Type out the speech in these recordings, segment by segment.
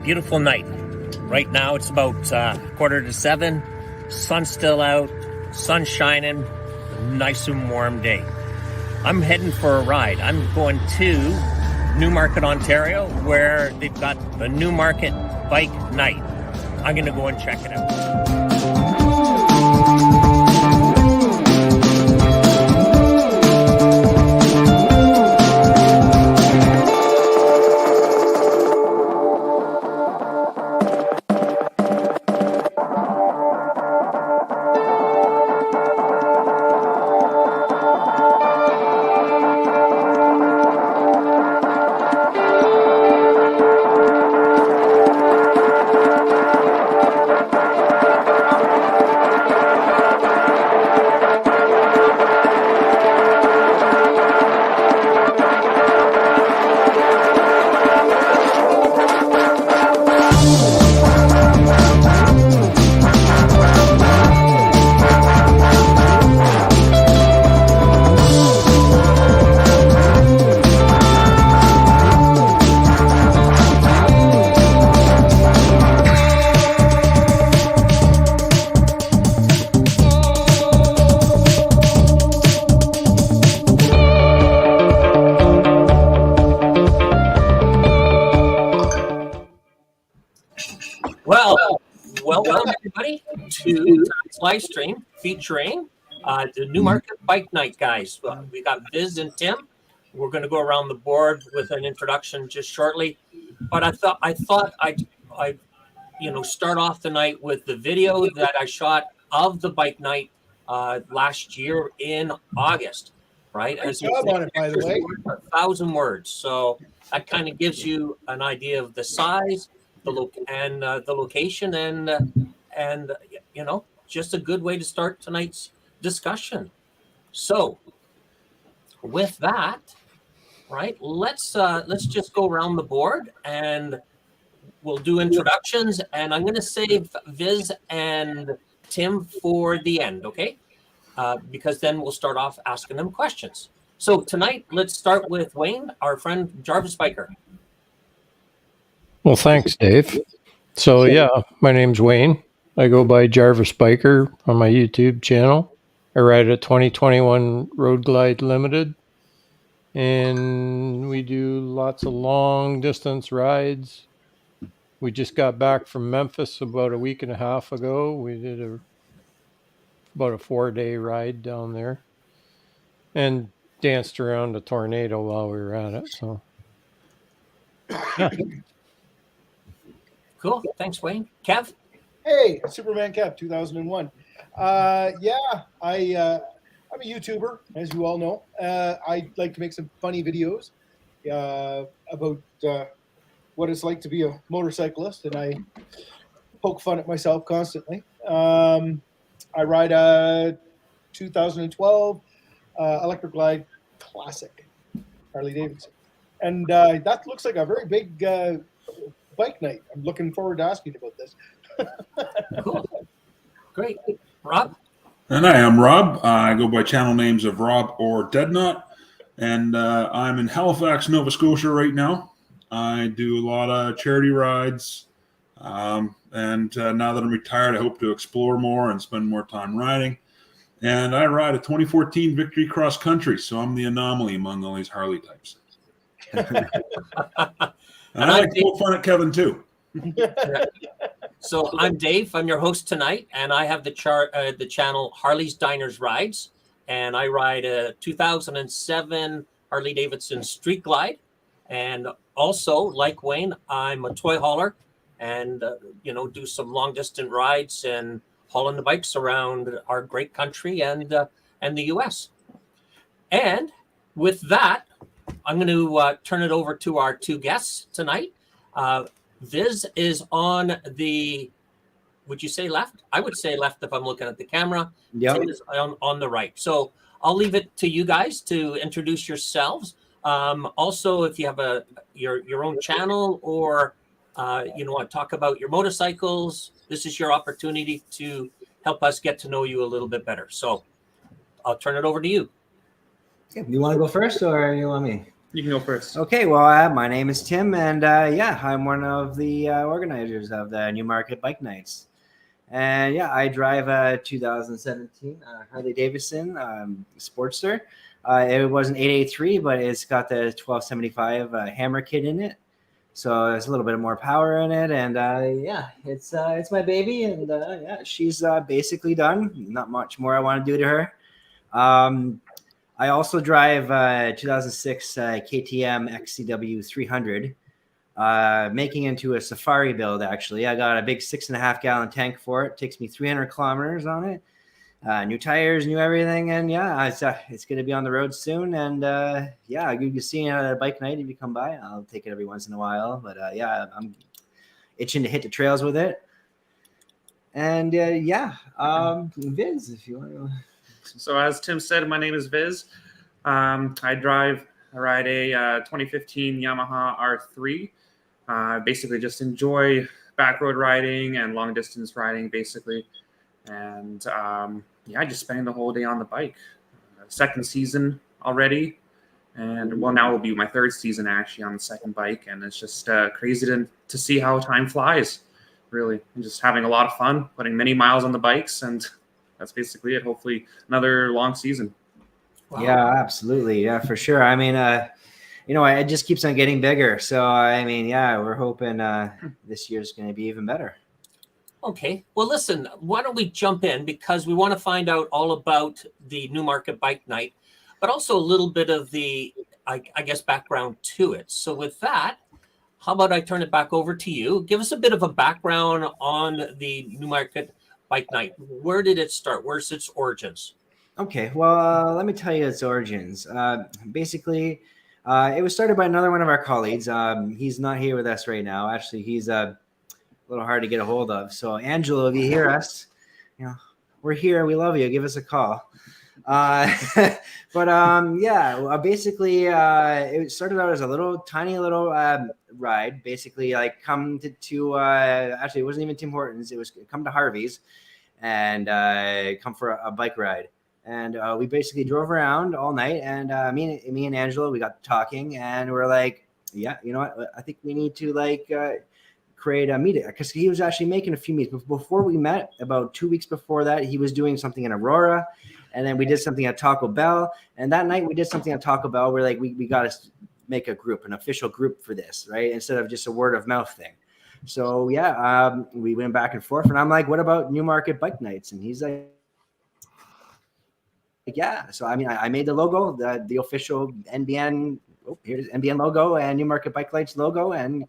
beautiful night. Right now it's about 6:45. Sun's still out, sun's shining, nice and warm day. I'm heading for a ride. I'm going to Newmarket, Ontario, where they've got the Newmarket Bike Night. I'm going to go and check it out. Well, welcome everybody to tonight's live stream featuring the Newmarket Bike Night, guys. We got Viz and Tim. We're going to go around the board with an introduction just shortly, but I thought I'd start off the night with the video that I shot of the bike night last year in August. Right, Great job on it, by the way. 1,000 words, so that kind of gives you an idea of the size, the location, and just a good way to start tonight's discussion. So, with that, right, let's just go around the board and we'll do introductions. And I'm going to save Viz and Tim for the end, okay? Because then we'll start off asking them questions. So tonight, let's start with Wayne, our friend Jarvis Biker. Well, thanks, Dave. So yeah, my name's Wayne. I go by Jarvis Biker on my YouTube channel. I ride a 2021 Road Glide Limited, and we do lots of long distance rides. We just got back from Memphis about a week and a half ago. We did about a 4-day ride down there and danced around a tornado while we were at it. So yeah. Cool. Thanks, Wayne. Kev? Hey, Superman Kev, 2001. I'm a YouTuber, as you all know. I like to make some funny videos about what it's like to be a motorcyclist, and I poke fun at myself constantly. I ride a 2012 Electric Glide Classic, Harley Davidson. And that looks like a very big bike night. I'm looking forward to asking about this. Cool. Great. Rob? And I am Rob. I go by channel names of Rob or Deadnut. And I'm in Halifax, Nova Scotia right now. I do a lot of charity rides. And now that I'm retired, I hope to explore more and spend more time riding. And I ride a 2014 Victory Cross Country, so I'm the anomaly among all these Harley types. And I like to poke fun at Kevin, too. So I'm Dave. I'm your host tonight, and I have the channel Harley's Diners Rides, and I ride a 2007 Harley Davidson Street Glide. And also, like Wayne, I'm a toy hauler. And, do some long distance rides and hauling the bikes around our great country and the U.S. And with that, I'm going to turn it over to our two guests tonight. Viz is on the, would you say left? I would say left if I'm looking at the camera. Yeah. Tim is on the right. So I'll leave it to you guys to introduce yourselves. Also, if you have your own channel or want to talk about your motorcycles, this is your opportunity to help us get to know you a little bit better. So I'll turn it over to you. You want to go first or you want me? You can go first. Okay, well, my name is Tim, and yeah, I'm one of the organizers of the Newmarket Bike Nights. And yeah, I drive a 2017 Harley Davidson Sportster. It was an 883, but it's got the 1275 hammer kit in it. So there's a little bit more power in it, and yeah, it's my baby, and yeah, she's basically done. Not much more I want to do to her. I also drive 2006 KTM XCW 300, making into a safari build. Actually, I got a big 6.5 gallon tank for it. Takes me 300 kilometers on it. New tires, new everything, and yeah, it's going to be on the road soon. And yeah, you can see it at a bike night if you come by. I'll take it every once in a while, but yeah, I'm itching to hit the trails with it. And yeah, Viz, if you want to. So as Tim said, my name is Viz. I ride a 2015 Yamaha R3. Basically just enjoy back road riding and long distance riding basically. And yeah, just spending the whole day on the bike. Second season already. And well, now will be my third season actually on the second bike. And it's just crazy to see how time flies, really. And just having a lot of fun, putting many miles on the bikes, and that's basically it. Hopefully another long season. Wow. Yeah, absolutely. Yeah, for sure. I mean, you know, it just keeps on getting bigger. So, I mean, yeah, we're hoping this year's going to be even better. Okay. Well, listen, why don't we jump in, because we want to find out all about the Newmarket Bike Night, but also a little bit of the, I guess, background to it. So with that, how about I turn it back over to you? Give us a bit of a background on the Newmarket Bike Night. Where did it start? Where's its origins? Okay, well, let me tell you its origins. Basically, it was started by another one of our colleagues. He's not here with us right now. Actually, he's a little hard to get a hold of. So, Angelo, if you hear us, you know, we're here. We love you. Give us a call. But yeah, basically, it started out as a tiny little ride. Basically, like come to actually, it wasn't even Tim Hortons. It was come to Harvey's and come for a bike ride. And we basically drove around all night. And me and Angela, we got talking, and we're like, yeah, you know what? I think we need to like create a meeting, because he was actually making a few meets. Before we met, about 2 weeks before that, he was doing something in Aurora. And then we did something at Taco Bell. And that night we did something at Taco Bell. We're like, we got to make a group, an official group for this, right? Instead of just a word of mouth thing. So yeah, we went back and forth. And I'm like, what about Newmarket Bike Nights? And he's like, yeah. So I mean, I made the logo, the official NBN. Oh, here's NBN logo and Newmarket Bike Nights logo. And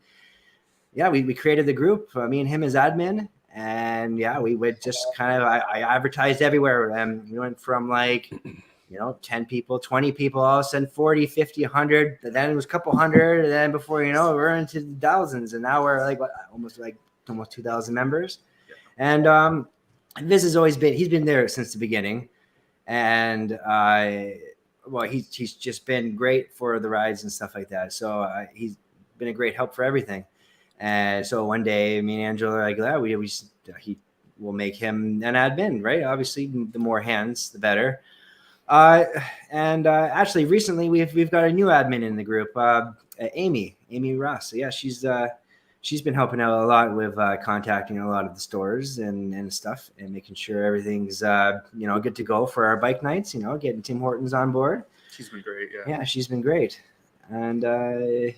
yeah, we created the group. Me and him as admin. And yeah, we would just kind of, I advertised everywhere. And we went from like, you know, 10 people, 20 people, all of a sudden 40, 50, 100. Then it was a couple hundred. And then before you know it, we're into the thousands. And now we're like almost 2,000 members. And Viz has always been, he's been there since the beginning. And well, he's just been great for the rides and stuff like that. So he's been a great help for everything. And so one day, me and Angela are like, yeah, he will make him an admin, right? Obviously, the more hands, the better. And actually, recently we've got a new admin in the group, Amy Ross. So yeah, she's been helping out a lot with contacting a lot of the stores and stuff, and making sure everything's you know, good to go for our bike nights. You know, getting Tim Hortons on board. She's been great. Yeah, she's been great. And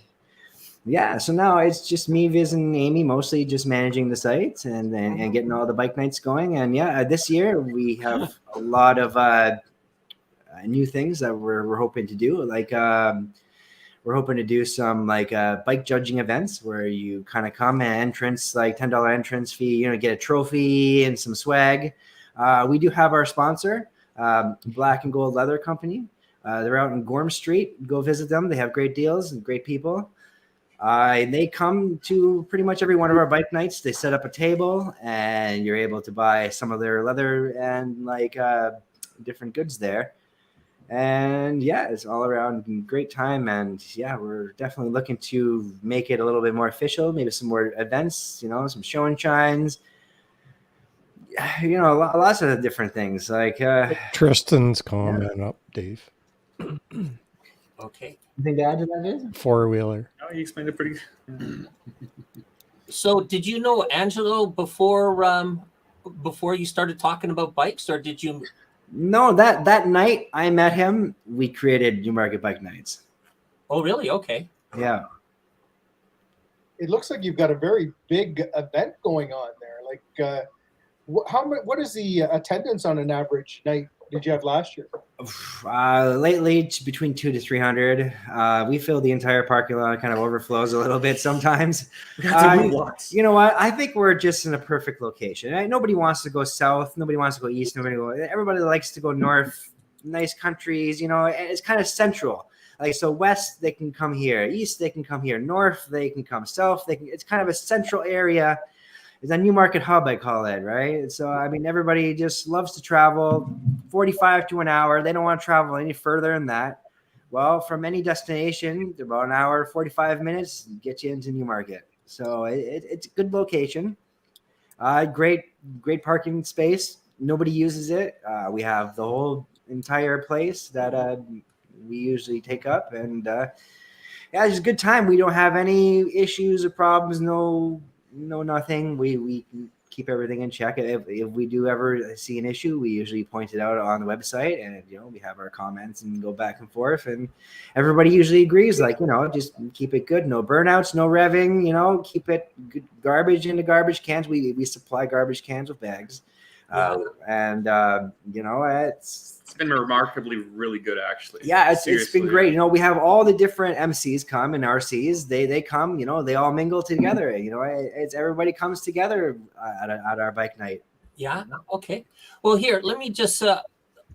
yeah, so now it's just me, Viz, and Amy, mostly just managing the site and getting all the bike nights going. And yeah, this year we have a lot of new things that we're hoping to do. Like we're hoping to do some like bike judging events where you kind of come and entrance, like $10 entrance fee, you know, get a trophy and some swag. We do have our sponsor, Black and Gold Leather Company. They're out in Gorm Street. Go visit them. They have great deals and great people. They come to pretty much every one of our bike nights. They set up a table and you're able to buy some of their leather and like different goods there. And yeah, it's all around great time. And yeah, we're definitely looking to make it a little bit more official, maybe some more events, you know, some show and shines, you know, lots of different things like Tristan's comment up, Dave. Okay. Anything to add to that, Viz? 4-wheeler. Oh, you explained it pretty good. So did you know Angelo before you started talking about bikes, or did you? No, that night I met him, we created Newmarket Bike Nights. Oh, really? Okay. Yeah. It looks like you've got a very big event going on there. Like, what is the attendance on an average night did you have last year? Lately, it's between 200 to 300. We fill the entire parking lot. It kind of overflows a little bit sometimes. We got to move lots. You know what? I think we're just in a perfect location. Nobody wants to go south. Nobody wants to go east. Everybody likes to go north. Nice countries. You know, it's kind of central. Like, so west, they can come here. East, they can come here. North, they can come south. It's kind of a central area. It's a Newmarket hub, I call it, right? So, I mean, everybody just loves to travel 45 to an hour. They don't want to travel any further than that. Well, from any destination, about an hour, 45 minutes, get you into Newmarket. So it's a good location. Great parking space. Nobody uses it. We have the whole entire place that we usually take up. And yeah, it's a good time. We don't have any issues or problems. No, nothing. We keep everything in check. If we do ever see an issue, we usually point it out on the website, and we have our comments and go back and forth, and everybody usually agrees. Like, just keep it good. No burnouts, no revving. Keep it good. Garbage into garbage cans. We supply garbage cans with bags, and it's been remarkably really good, actually. Yeah, it's been great. We have all the different MCs come and RCs. They come. They all mingle together. It's everybody comes together at our bike night. Yeah. Okay. Well, here, let me just.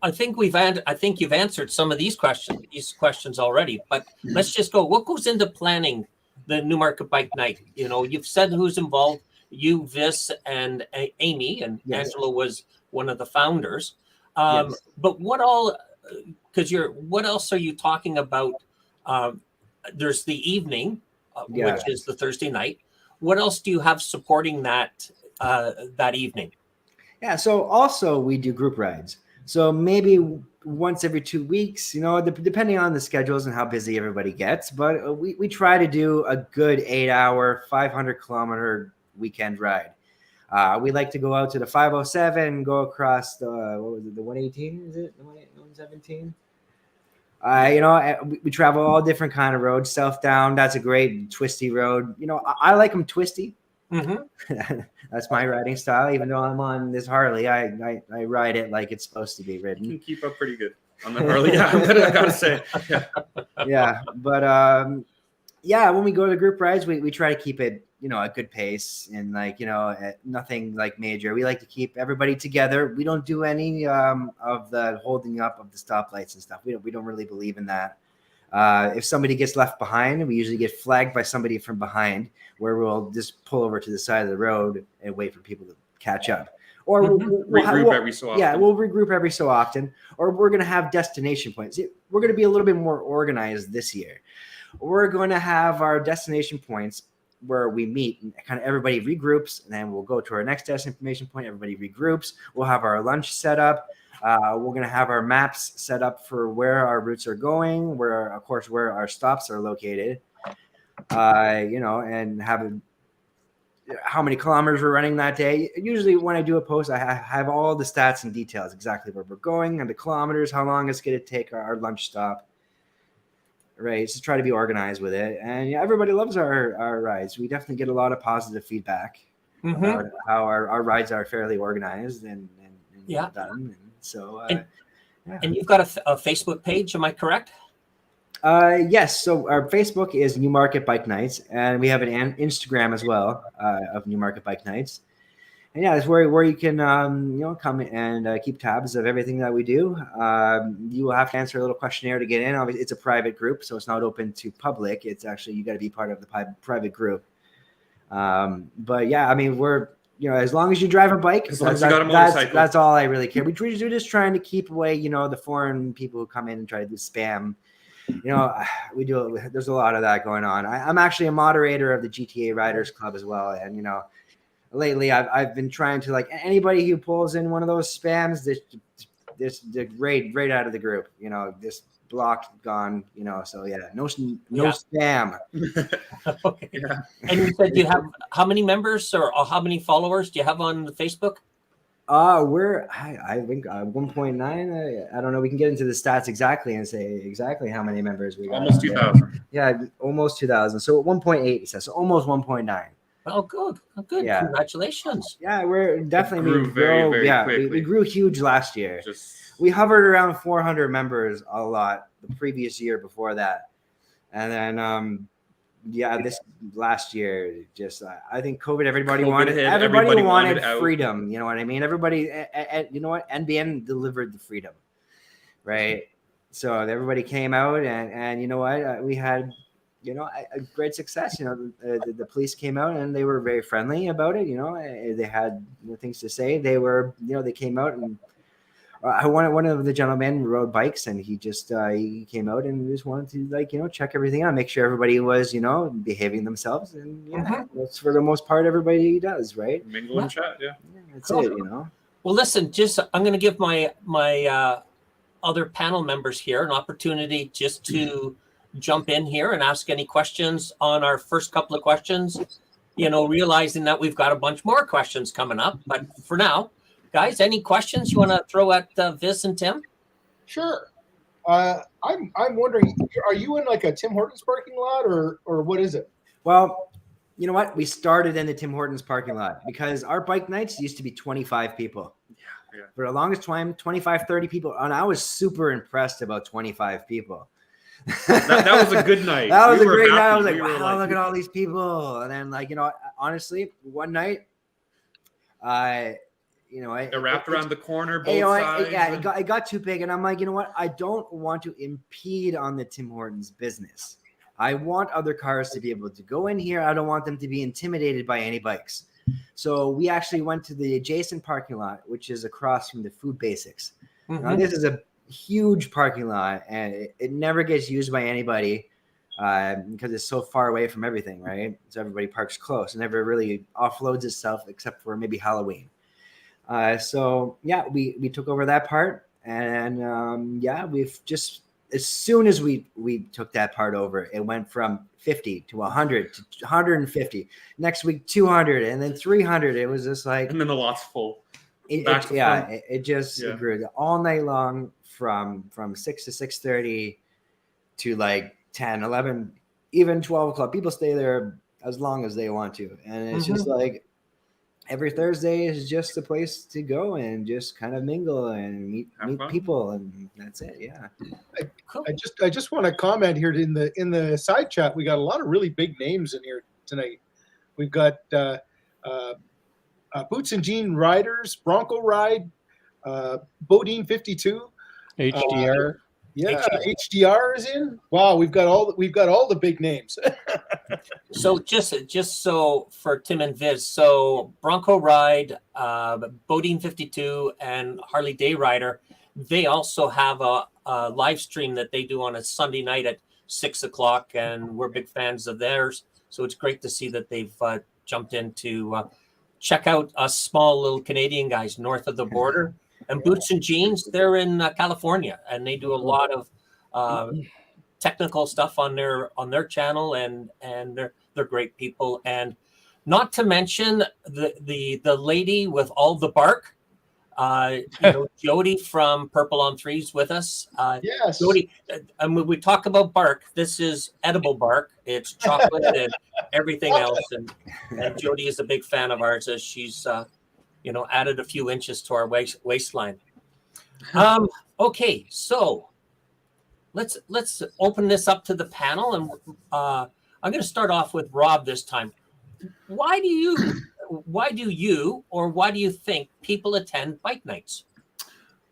I think you've answered some of these questions already. But let's just go. What goes into planning the Newmarket Bike Night? You've said who's involved. You, Vis, and Amy, and Yes. Angela was one of the founders. Yes. But what else are you talking about? There's the evening, which is the Thursday night. What else do you have supporting that evening? Yeah. So also we do group rides. So maybe once every 2 weeks, depending on the schedules and how busy everybody gets, but we try to do a good 8-hour, 500-kilometer weekend ride. We like to go out to the 507, go across the 118, is it? The 117? We travel all different kind of roads. Southdown, that's a great twisty road. I like them twisty. Mm-hmm. That's my riding style. Even though I'm on this Harley, I ride it like it's supposed to be You ridden. can keep up pretty good on the Harley. Yeah, I gotta say. Yeah, but when we go to group rides, we try to keep it a good pace and nothing like major. We like to keep everybody together. We don't do any of the holding up of the stoplights and stuff. We don't really believe in that. If somebody gets left behind, we usually get flagged by somebody from behind, where we'll just pull over to the side of the road and wait for people to catch up. Or we'll regroup every so often. Yeah, we'll regroup every so often. Or we're going to have destination points. We're going to be a little bit more organized this year. We're going to have our destination points where we meet and kind of everybody regroups, and then we'll go to our next destination point. Everybody regroups. We'll have our lunch set up. We're going to have our maps set up for where our routes are going, where our stops are located, and have how many kilometers we're running that day. Usually when I do a post, I have all the stats and details, exactly where we're going and the kilometers, how long it's going to take our lunch stop. Right. So try to be organized with it. And everybody loves our rides. We definitely get a lot of positive feedback about how our rides are fairly organized and well done. And so, And you've got a Facebook page, am I correct? Yes. So our Facebook is Newmarket Bike Nights, and we have an Instagram as well of Newmarket Bike Nights. And yeah, it's where you can come and keep tabs of everything that we do. You will have to answer a little questionnaire to get in. Obviously, it's a private group, so it's not open to public. It's actually you got to be part of the private group. But yeah, I mean, we're as long as you drive a bike, as long as you got a motorcycle, that's all I really care. We're just trying to keep away the foreign people who come in and try to do spam. We do. There's a lot of that going on. I'm actually a moderator of the GTA Riders Club as well, and lately I've been trying to anybody who pulls in one of those spams, this right out of the group. Just blocked, gone, you know. So yeah, no Yeah. spam. Okay. Yeah. And you said you have how many members or how many followers do you have on Facebook? I think 1.9. I don't know. We can get into the stats exactly and say exactly how many members we got. Almost 2,000. Yeah, almost 2,000. So 1.8, it says, so almost 1.9. Oh, good. Oh, good. Yeah. Congratulations. Yeah, we're definitely grew very, very we quickly. grew huge last year. Just We hovered around 400 members a lot the previous year before that, and then this last year, just I think COVID. Everybody COVID wanted hit, everybody everybody wanted wanted out. freedom. You know what I mean? Everybody, you know what? NBN delivered the freedom, right? So everybody came out, and you know what? We had, you know, a great success. You know, the police came out and they were very friendly about it. You know, they had things to say. They were, you know, they came out and one of the gentlemen rode bikes and he just he came out and just wanted to, like, you know, check everything out, make sure everybody was, you know, behaving themselves. And yeah, that's for the most part everybody does, right? mingle and chat. Yeah. That's it, you know. Well, listen, I'm going to give my other panel members here an opportunity just to jump in here and ask any questions on our first couple of questions, you know, realizing that we've got a bunch more questions coming up. But for now, guys, any questions you want to throw at Viz and Tim? Sure. I'm wondering, are you in like a Tim Hortons parking lot or what is it? Well, you know what? We started in the Tim Hortons parking lot because our bike nights used to be 25 people. Yeah. For the longest time, 25, 30 people. And I was super impressed about 25 people. That was a good night. That was We a were great night. I happy. was like, We were wow, look at all these people. And then, like, you know, honestly, one night, you know, It wrapped around the corner, both you know, sides. it got too big. And I'm like, you know what? I don't want to impede on the Tim Hortons business. I want other cars to be able to go in here. I don't want them to be intimidated by any bikes. So we actually went to the adjacent parking lot, which is across from the Food Basics. Now, this is a huge parking lot, and it never gets used by anybody because it's so far away from everything, right? So everybody parks close and never really offloads itself except for maybe Halloween. So yeah, we took over that part, and we've just, as soon as we took that part over, it went from 50 to 100 to 150. Next week, 200, and then 300. It was just like, and then the lot's full. it just grew all night long from 6 to 6:30 to like 10, 11, even 12 o'clock. People stay there as long as they want to, and it's just like every Thursday is just a place to go and just kind of mingle and meet people, and that's it. Yeah. I just want to comment here in the side chat. We got a lot of really big names in here tonight. We've got Boots and Jean Riders, Bronco Ride, Bodine 52, HDR. HDR is in. Wow, we've got all the big names. So just so for Tim and Viz, so Bronco Ride, Bodine 52, and Harley Day Rider, they also have a live stream that they do on a Sunday night at 6 o'clock, and we're big fans of theirs. So it's great to see that they've jumped in to check out us small little Canadian guys north of the border. And Boots and Jeans, they're in California, and they do a lot of technical stuff on their channel, and they're great people. And not to mention the lady with all the bark, you know, Jody from Purple on Threes with us. Yes, Jody. And when we talk about bark, this is edible bark. It's chocolate and everything else. And Jody is a big fan of ours, as she's you know, added a few inches to our waistline. Okay, so let's open this up to the panel, and I'm going to start off with Rob this time. Why do you or why do you think people attend bike nights?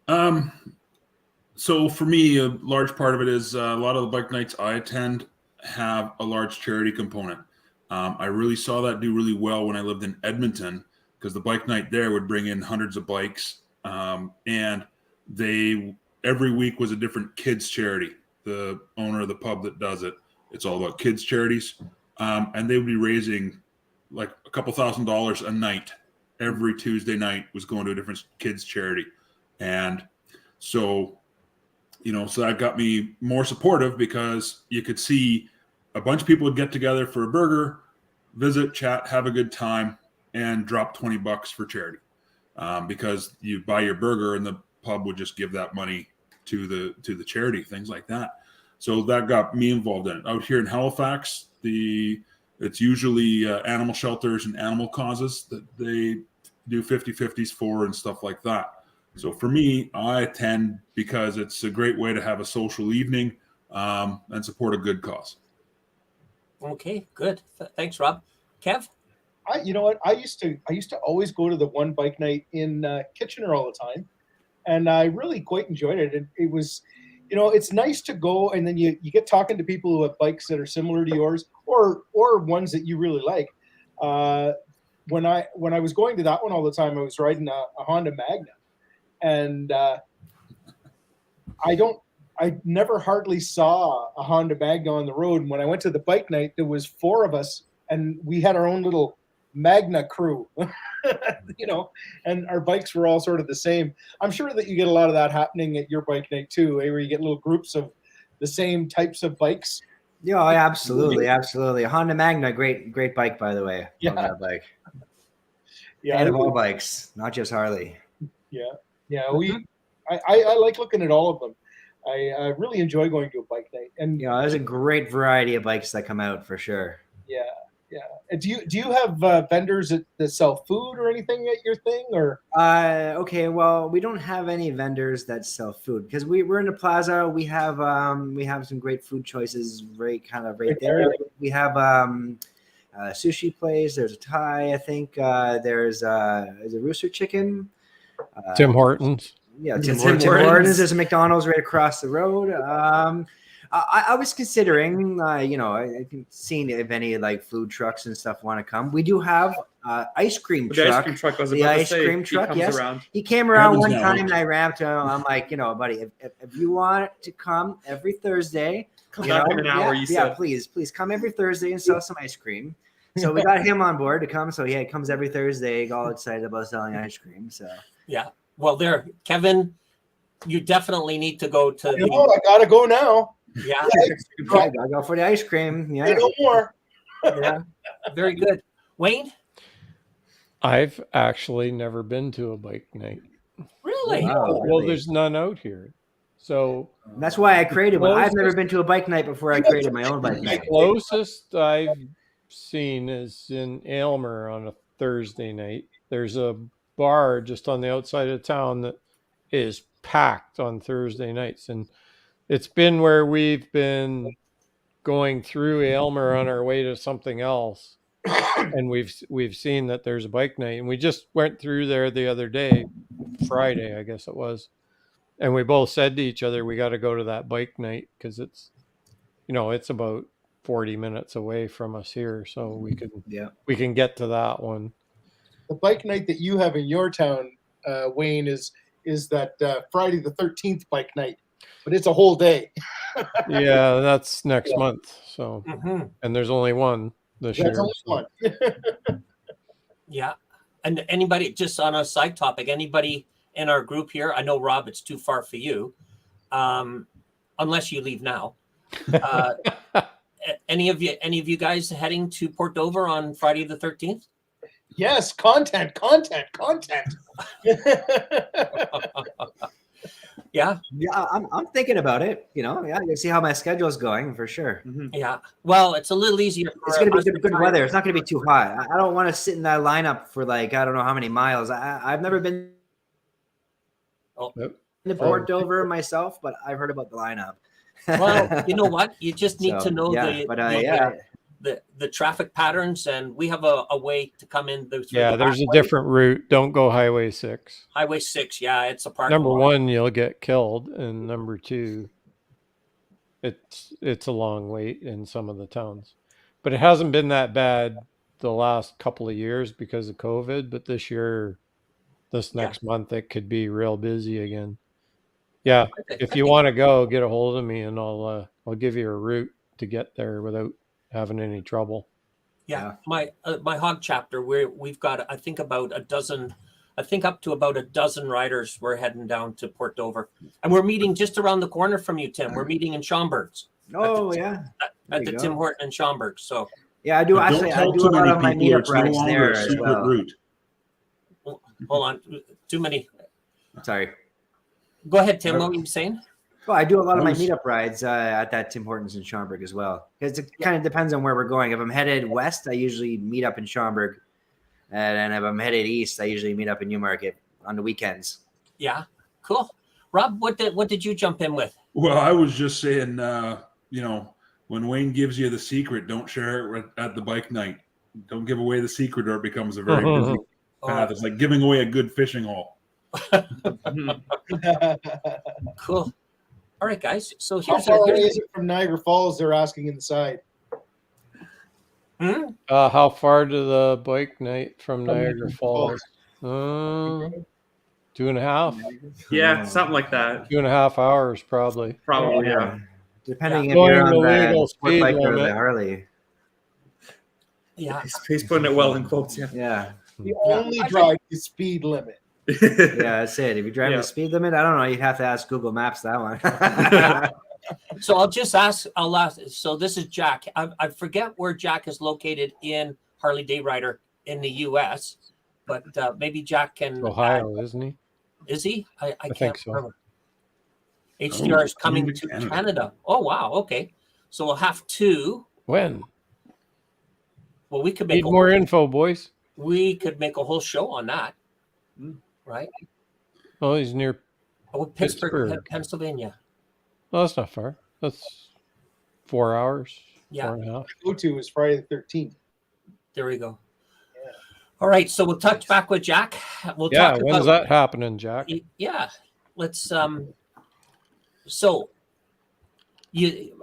So for me, a large part of it is a lot of the bike nights I attend have a large charity component. I really saw that do really well when I lived in Edmonton, because the bike night there would bring in hundreds of bikes, and they every week was a different kids charity. The owner of the pub that does it, it's all about kids charities, and they would be raising like a couple $1,000s a night. Every Tuesday night was going to a different kids charity, and so So that got me more supportive because you could see a bunch of people would get together for a burger, visit, chat, have a good time, and drop $20 for charity. Because you buy your burger and the pub would just give that money to the charity, things like that. So that got me involved in it. Out here in Halifax, it's usually animal shelters and animal causes that they do 50-50s for and stuff like that. So for me, I attend because it's a great way to have a social evening and support a good cause. Okay, good. Thanks, Rob. Kev? You know what? I used to always go to the one bike night in Kitchener all the time, and I really quite enjoyed it. It was, it's nice to go, and then you get talking to people who have bikes that are similar to yours, or ones that you really like. When I was going to that one all the time, I was riding a Honda Magna, and I never hardly saw a Honda Magna on the road. And when I went to the bike night, there was 4 of us, and we had our own little Magna crew, and our bikes were all sort of the same. I'm sure that you get a lot of that happening at your bike night too, where you get little groups of the same types of bikes. Yeah, absolutely. Honda Magna, great bike, by the way. Yeah. Love that bike. Yeah, And all bikes, not just Harley. Yeah. I like looking at all of them. I really enjoy going to a bike night, and there's a great variety of bikes that come out for sure. Yeah. Do you have vendors that sell food or anything at your thing, or? Okay, well, we don't have any vendors that sell food because we're in the plaza. We have some great food choices right there. We have a sushi place. There's a Thai, I think. There's a Rooster Chicken. Tim Hortons. Yeah, Tim Hortons. There's a McDonald's right across the road. I was considering, seeing if any like food trucks and stuff want to come. We do have ice cream truck. The ice cream truck was about to say, cream truck. He comes Yes, around. he came around Kevin's one now. time, and I ramped him. I'm like, buddy, if you want to come every Thursday, Come back in an hour. You said. please come every Thursday and sell some ice cream. So we got him on board to come. So he comes every Thursday, all excited about selling ice cream. So Yeah. Well, Kevin, you definitely need to go to. I gotta go now. Yeah. I gotta go for the ice cream. Yeah. No more. Yeah. Very good. Wayne? I've actually never been to a bike night. Really? Wow, Well, there's none out here. So that's why I created one. I've never been to a bike night before I created my own bike the night. closest I've seen is in Aylmer on a Thursday night. There's a bar just on the outside of town that is packed on Thursday nights, and it's been where we've been going through Aylmer on our way to something else, and we've seen that there's a bike night, and we just went through there the other day, Friday I guess it was, and we both said to each other we got to go to that bike night because it's about 40 minutes away from us here, so we can get to that one. The bike night that you have in your town, Wayne, is that Friday the 13th bike night, but it's a whole day. Yeah, that's next month. So, Mhm. and there's only one this That's year. only one. Yeah. And anybody, just on a side topic, anybody in our group here, I know, Rob, it's too far for you, unless you leave now. Any of you guys heading to Port Dover on Friday the 13th? Yes, content. Yeah. Yeah, I'm thinking about it. You see how my schedule's going for sure. Mhm. Yeah. Well, it's a little easier. It's going to be good weather. It's not going to be too hot. I don't want to sit in that lineup for like I don't know how many miles. I've never been to Port Dover myself, but I've heard about the lineup. Well, you know what? You just need to know the traffic patterns, and we have a way to come in. Yeah, there's a different route. Don't go Highway 6. Highway 6. Yeah, it's a parking Number lot. 1, you'll get killed, and number 2, it's a long wait in some of the towns. But it hasn't been that bad the last couple of years because of COVID. But this next month, it could be real busy again. Yeah, if you want to go, get a hold of me, and I'll give you a route to get there without having any trouble. Yeah. My hog chapter, we've got I think about a dozen I think up to about a dozen riders. We're heading down to Port Dover, and we're meeting just around the corner from you, Tim. We're meeting in Schomburg's. Oh yeah, At the you Tim go. Horton in Schomburg. So Yeah, I do. But Actually, don't I tell do too a lot many of my people. meetup It's no rides longer there a as secret well. route. hold on, too many. Sorry. Go ahead, Tim. What were you saying? Well, I do a lot of my Those- meetup rides at that Tim Hortons in Schaumburg as well, because it kind of depends on where we're going. If I'm headed west, I usually meet up in Schaumburg, and if I'm headed east, I usually meet up in Newmarket on the weekends. Yeah, cool. Rob, what did you jump in with? Well, I was just saying, when Wayne gives you the secret, don't share it at the bike night. Don't give away the secret, or it becomes a very busy path. It's like giving away a good fishing hole. Cool. All right, guys. So How here's far away is it from Niagara Falls? They're asking inside. How far to the bike night from Niagara Niagara Falls? 2.5. Yeah, something like that. 2.5 hours probably. Probably, yeah. Depending if Going you're the on legal the sport speed bike or the limit. Harley. Yeah. He's putting it well in quotes, yeah. Yeah, The only drive the speed limit. yeah, that's it. If you're driving Yeah. the speed limit, I don't know. You'd have to ask Google Maps that one. So I'll ask. So this is Jack. I forget where Jack is located in Harley Day Rider in the U.S., but maybe Jack can. Ohio, isn't he? Is he? I think can't so. remember. HDR is coming coming to to Canada. Oh wow. Okay. So we'll have to. When? Well, we could make Need more info, boys. we could make a whole show on that, right? Oh, he's near. Oh, Pittsburgh, Pittsburgh. Pennsylvania. Oh, that's not far. That's 4 hours. Yeah. 4.5. Go to is Friday the 13th. There we go. All right, so we'll touch back with Jack. We'll Yeah, talk when's about that happening, Jack? Yeah, let's. So, you,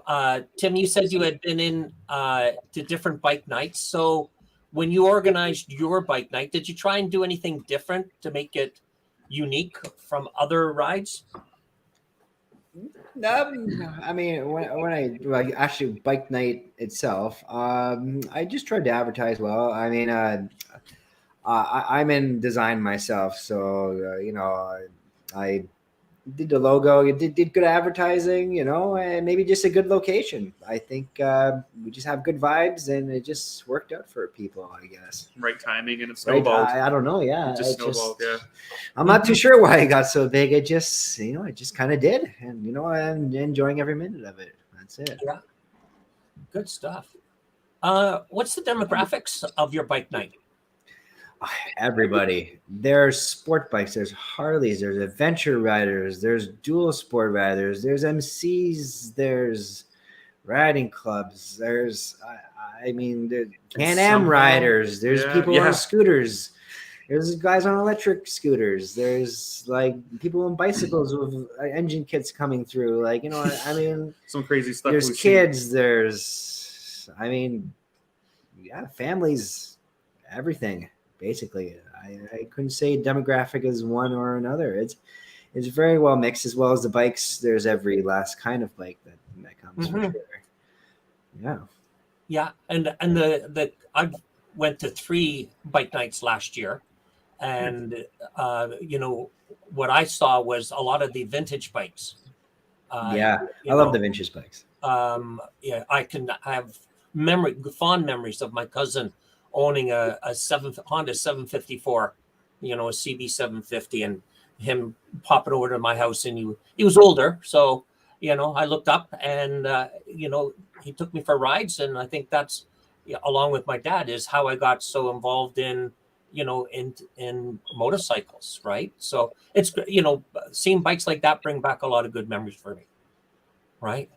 Tim, you said you had been in to different bike nights. So, when you organized your bike night, did you try and do anything different to make it unique from other rides? I mean, when I like actually bike night itself, I just tried to advertise well. I mean, I'm in design myself, so I did the logo. You did good advertising, and maybe just a good location. I think we just have good vibes, and it just worked out for people, I guess. Right timing, and it Right? snowballed. I don't know. Yeah, It just snowballed, yeah. I'm not too sure why it got so big. It just, it just kind of did, and I'm enjoying every minute of it. That's it. Yeah, good stuff. What's the demographics of your bike night? Everybody. There's sport bikes, there's Harleys, there's adventure riders, there's dual sport riders, there's MCs, there's riding clubs, there's there's Can-Am somehow- riders, there's Yeah, people yeah. on scooters, there's guys on electric scooters, there's like people on bicycles with engine kits coming through, Some crazy stuff. there's we've seen. kids, there's families, everything. Basically, I couldn't say demographic is one or another. It's very well mixed, as well as the bikes. There's every last kind of bike that comes for Mhm. sure. Yeah. Yeah, and the I went to 3 bike nights last year, and what I saw was a lot of the vintage bikes. I you love know, the vintage bikes. Yeah, I can have fond memories of my cousin owning a Honda 754, a CB 750, and him popping over to my house, and he was older, so I looked up, and he took me for rides, and I think that's along with my dad is how I got so involved in in motorcycles, right? So it's seeing bikes like that bring back a lot of good memories for me, right?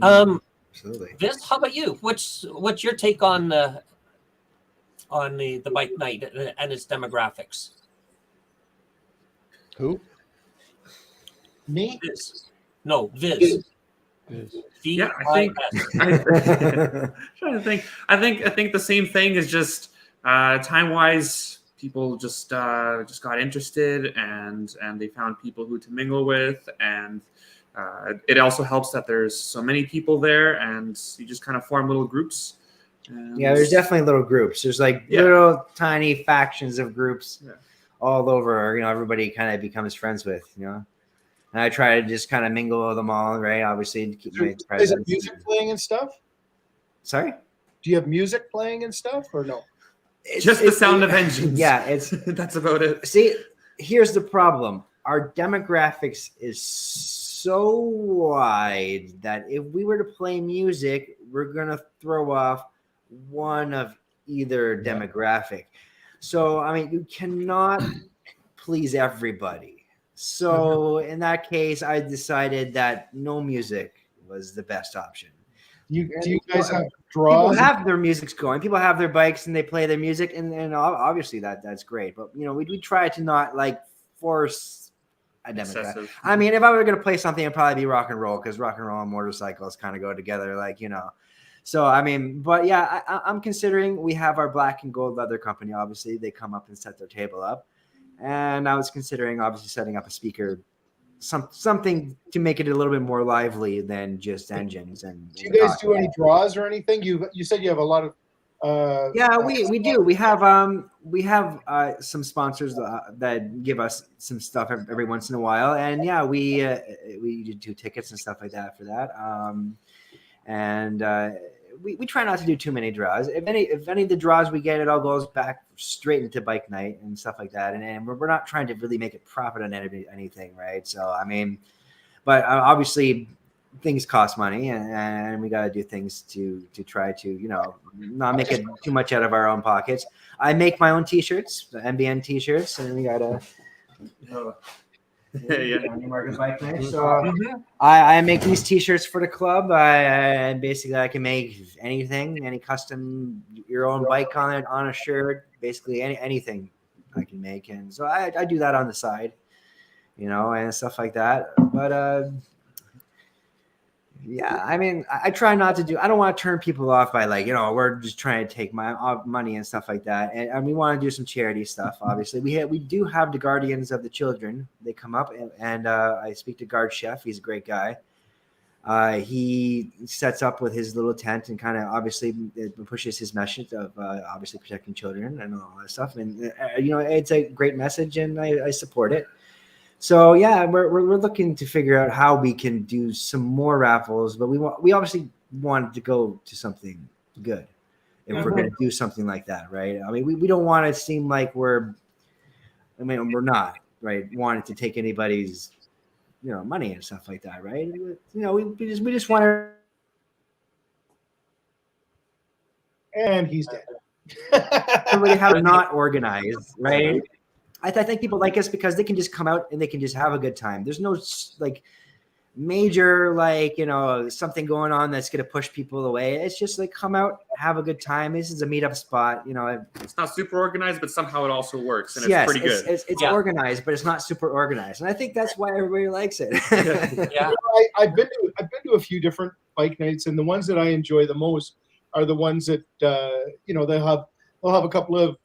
Absolutely. Viz, how about you? What's your take on the bike night and its demographics? Who? Me? Viz. No, Viz. Is Yeah, I think. V-I-S. Trying to think. I think the same thing is just time wise. People just got interested, and they found people who to mingle with, and it also helps that there's so many people there, and you just kind of form little groups. And Yeah, there's definitely little groups. There's Yeah. little tiny factions of groups Yeah. all over. Everybody kind of becomes friends with. And I try to just kind of mingle with them all, right? Obviously, to keep my Is there presence. music playing and stuff? Sorry. Do you have music playing and stuff, or no? Just the sound of engines. Yeah, it's that's about it. See, here's the problem. Our demographics is so wide that if we were to play music, we're gonna throw off one of either demographic. So I mean, you cannot please everybody. So in that case, I decided that no music was the best option. Do you guys have People draws? have their musics going. People have their bikes and they play their music, and obviously that's great. But we try to not like force a demographic. Excessive. I mean, if I were going to play something, it'd probably be rock and roll, because rock and roll and motorcycles kind of go together, So I mean, but yeah, I'm considering. We have our black and gold leather company. Obviously, they come up and set their table up, and I was considering obviously setting up a speaker. Something to make it a little bit more lively than just engines. And Do you guys do any draws or anything? You said you have a lot of. Yeah, we do. We have some sponsors that give us some stuff every once in a while, and yeah, we do tickets and stuff like that for that. We try not to do too many draws. If any of the draws we get, it all goes back straight into bike night and stuff like that. And we're not trying to really make a profit on anything, right? So I mean, but obviously things cost money, and we got to do things to try to not make it too much out of our own pockets. I make my own t-shirts, the MBN t-shirts, and we gotta. Newmarket Bike Night. So I make these t-shirts for the club. Basically I can make anything, any custom your own bike on a shirt, basically anything I can make, and so I do that on the side, and stuff like that. But yeah, I mean, I try not to I don't want to turn people off by we're just trying to take my money and stuff like that. And we want to do some charity stuff. Obviously, we do have the Guardians of the Children. They come up and I speak to Guard Chef. He's a great guy. He sets up with his little tent and kind of obviously pushes his message of obviously protecting children and all that stuff. And it's a great message, and I support it. So yeah, we're looking to figure out how we can do some more raffles, but we obviously want to go to something good if we're going to do something like that, right? I mean, we don't want to seem like we're not, right, wanting to take anybody's money and stuff like that, right? We just want to. And he's dead. Everybody have not organized, right? I think people like us because they can just come out and they can just have a good time. There's no major something going on that's going to push people away. It's just come out, have a good time. This is a meetup spot. It's not super organized, but somehow it also works, and it's pretty good. It's organized, but it's not super organized, and I think that's why everybody likes it. Yeah. I've been to a few different bike nights, and the ones that I enjoy the most are the ones that they'll have a couple of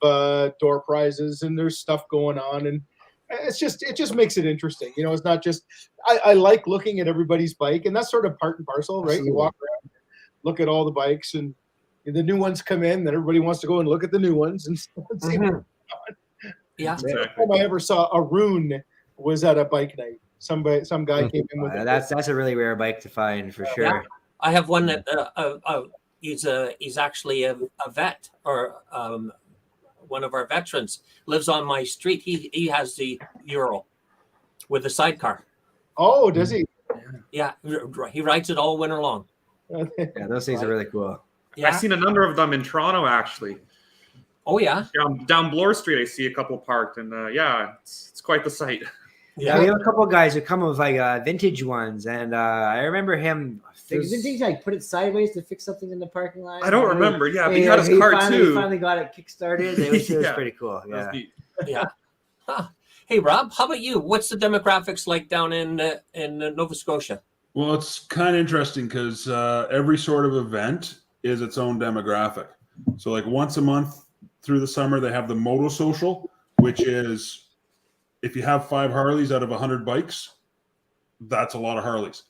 door prizes, and there's stuff going on, and it just makes it interesting. It's not just I like looking at everybody's bike, and that's sort of part and parcel, right? Absolutely. You walk around, look at all the bikes, and the new ones come in, then everybody wants to go and look at the new ones and see what's going on. Yeah. The first time I ever saw a Rune was at a bike night. Some guy came in with that's a really rare bike to find for sure. Yeah. I have one that he's actually a vet, or one of our veterans, lives on my street. He has the Ural with the sidecar. Oh, does he? Yeah, he rides it all winter long. Yeah, those things are really cool. Yeah. I've seen a number of them in Toronto, actually. Oh yeah. Down Bloor Street, I see a couple parked, and it's quite the sight. Yeah, we have a couple of guys who come with vintage ones, and I remember him. Didn't he put it sideways to fix something in the parking lot? I don't remember. Yeah, but he had his car too. He finally got it kickstarted. It was pretty cool. Yeah. Yeah. Huh. Hey Rob, how about you? What's the demographics like down in Nova Scotia? Well, it's kind of interesting because every sort of event is its own demographic. So like once a month through the summer, they have the Moto Social, which is if you have 5 Harleys out of 100 bikes, that's a lot of Harleys.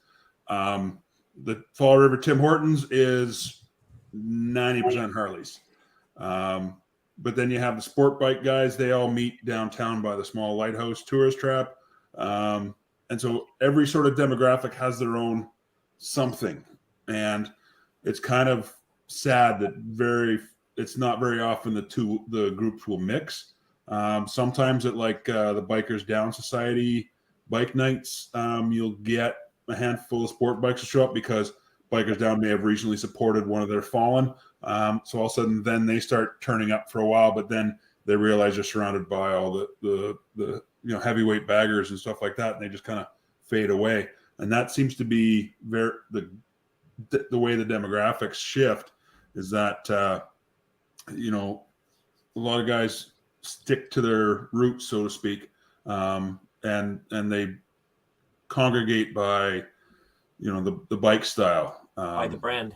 The Fall River Tim Hortons is 90% Harleys. but then you have the sport bike guys. They all meet downtown by the small lighthouse tourist trap. And so every sort of demographic has their own something. And it's kind of sad that it's not very often the groups will mix. Sometimes at like the Bikers Down Society bike nights, you'll get a handful of sport bikes to show up because Bikers Down may have recently supported one of their fallen. So all of a sudden then they start turning up for a while, but then they realize they're surrounded by all the heavyweight baggers and stuff like that, and they just kind of fade away. And that seems to be the way the demographics shift is that a lot of guys stick to their roots, so to speak, and they congregate by the bike style, by the brand.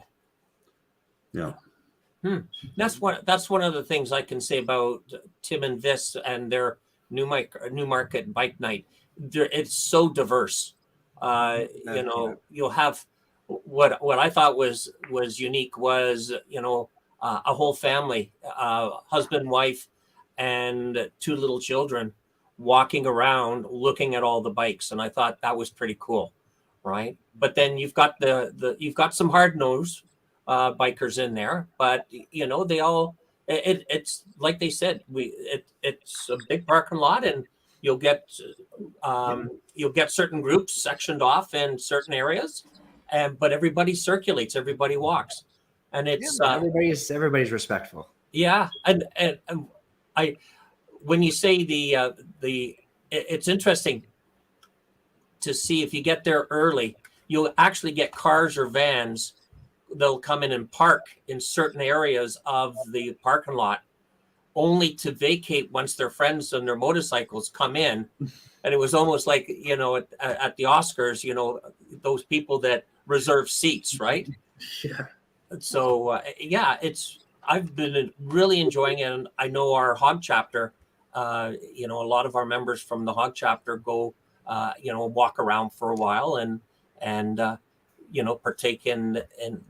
Yeah. That's one of the things I can say about Tim and Vis and their Newmarket Bike Night. It's so diverse. You'll have what I thought was unique was a whole family, husband, wife, and 2 little children walking around looking at all the bikes, and I thought that was pretty cool, right? But then you've got you've got some hard-nosed bikers in there, but they all it's like they said, it's a big parking lot, and you'll get certain groups sectioned off in certain areas, but everybody circulates, everybody walks, and it's everybody's respectful. Yeah, and I when you say it's interesting to see if you get there early, you'll actually get cars or vans. They'll come in and park in certain areas of the parking lot only to vacate once their friends and their motorcycles come in. And it was almost like, at the Oscars, those people that reserve seats, right? Yeah. So, I've been really enjoying it. And I know our Hog chapter, a lot of our members from the Hog chapter go, walk around for a while and partake in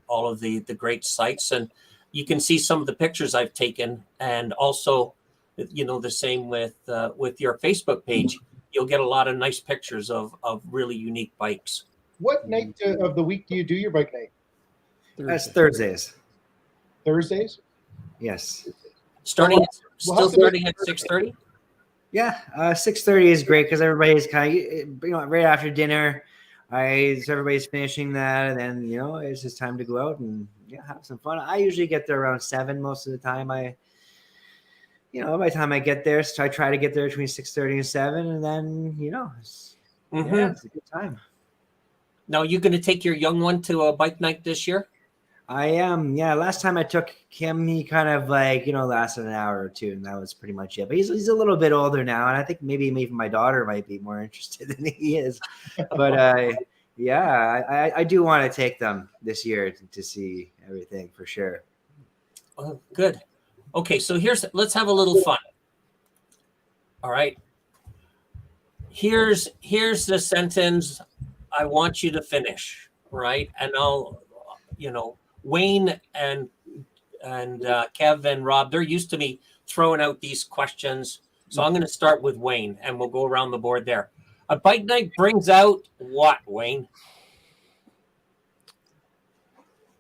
all of the great sights. And you can see some of the pictures I've taken, and also, the same with your Facebook page. You'll get a lot of nice pictures of really unique bikes. What night of the week do you do your bike night? That's Thursdays. Thursdays? Yes. Starting at 6:30? Yeah, 6:30 is great because everybody's kind of, right after dinner. Everybody's finishing that, and then it's just time to go out and have some fun. I usually get there around 7 most of the time. By the time I get there, so I try to get there between 6:30 and 7, and then it's a good time. Now, you going to take your young one to a bike night this year? I am. Yeah, last time I took him, he kind of lasted an hour or two, and that was pretty much it. But he's a little bit older now, and I think maybe even my daughter might be more interested than he is. But I do want to take them this year to see everything for sure. Oh, good. Okay, so let's have a little fun. All right. Here's the sentence I want you to finish, right? And I'll, Wayne and Kev and Rob, they're used to me throwing out these questions. So I'm going to start with Wayne, and we'll go around the board there. A bike night brings out what, Wayne?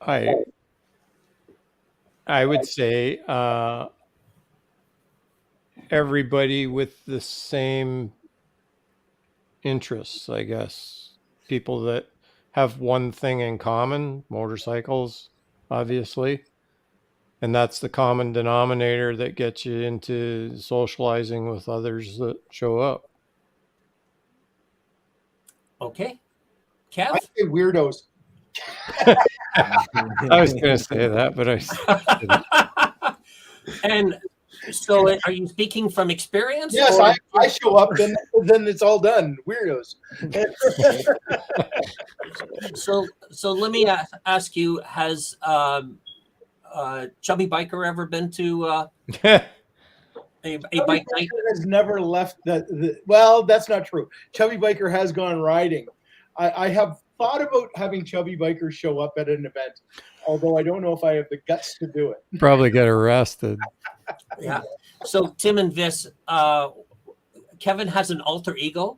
I would say everybody with the same interests, I guess. People that have one thing in common, motorcycles, obviously. And that's the common denominator that gets you into socializing with others that show up. Okay. Kev? I say weirdos. I was going to say that, but I And so are you speaking from experience? Yes, or- I show up, then it's all done. Weirdos. So let me ask you, has Chubby Biker ever been to a bike night? Has never left well, that's not true. Chubby Biker has gone riding. I have thought about having chubby bikers show up at an event, although I don't know if I have the guts to do it. Probably get arrested. Yeah. So Tim and Vis, Kevin has an alter ego.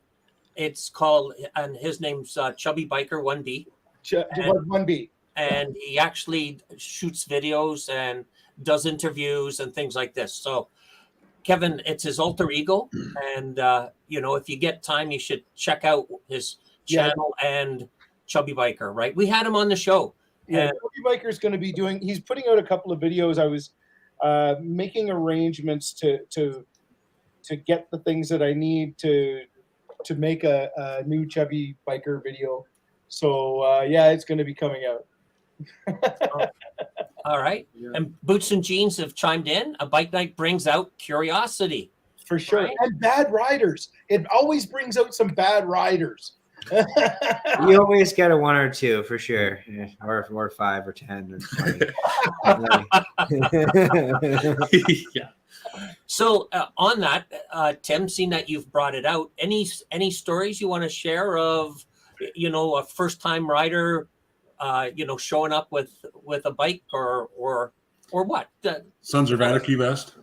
It's called, and his name's Chubby Biker 1B. What 1B? And he actually shoots videos and does interviews and things like this. So Kevin, it's his alter ego. And, if you get time, you should check out his channel and Chubby Biker, right? We had him on the show. Yeah, And Chubby Biker's going to be he's putting out a couple of videos. I was making arrangements to get the things that I need to make a new Chubby Biker video. So it's going to be coming out. all right. Yeah. And Boots and Jeans have chimed in. A bike night brings out curiosity. For sure. Right. And bad riders. It always brings out some bad riders. You always get a 1 or 2 for sure, or 5 or 10 or 20. Yeah. So on that, Tim, seeing that you've brought it out, any stories you want to share of, a first-time rider, showing up with a bike or what? Sons of Anarchy vest.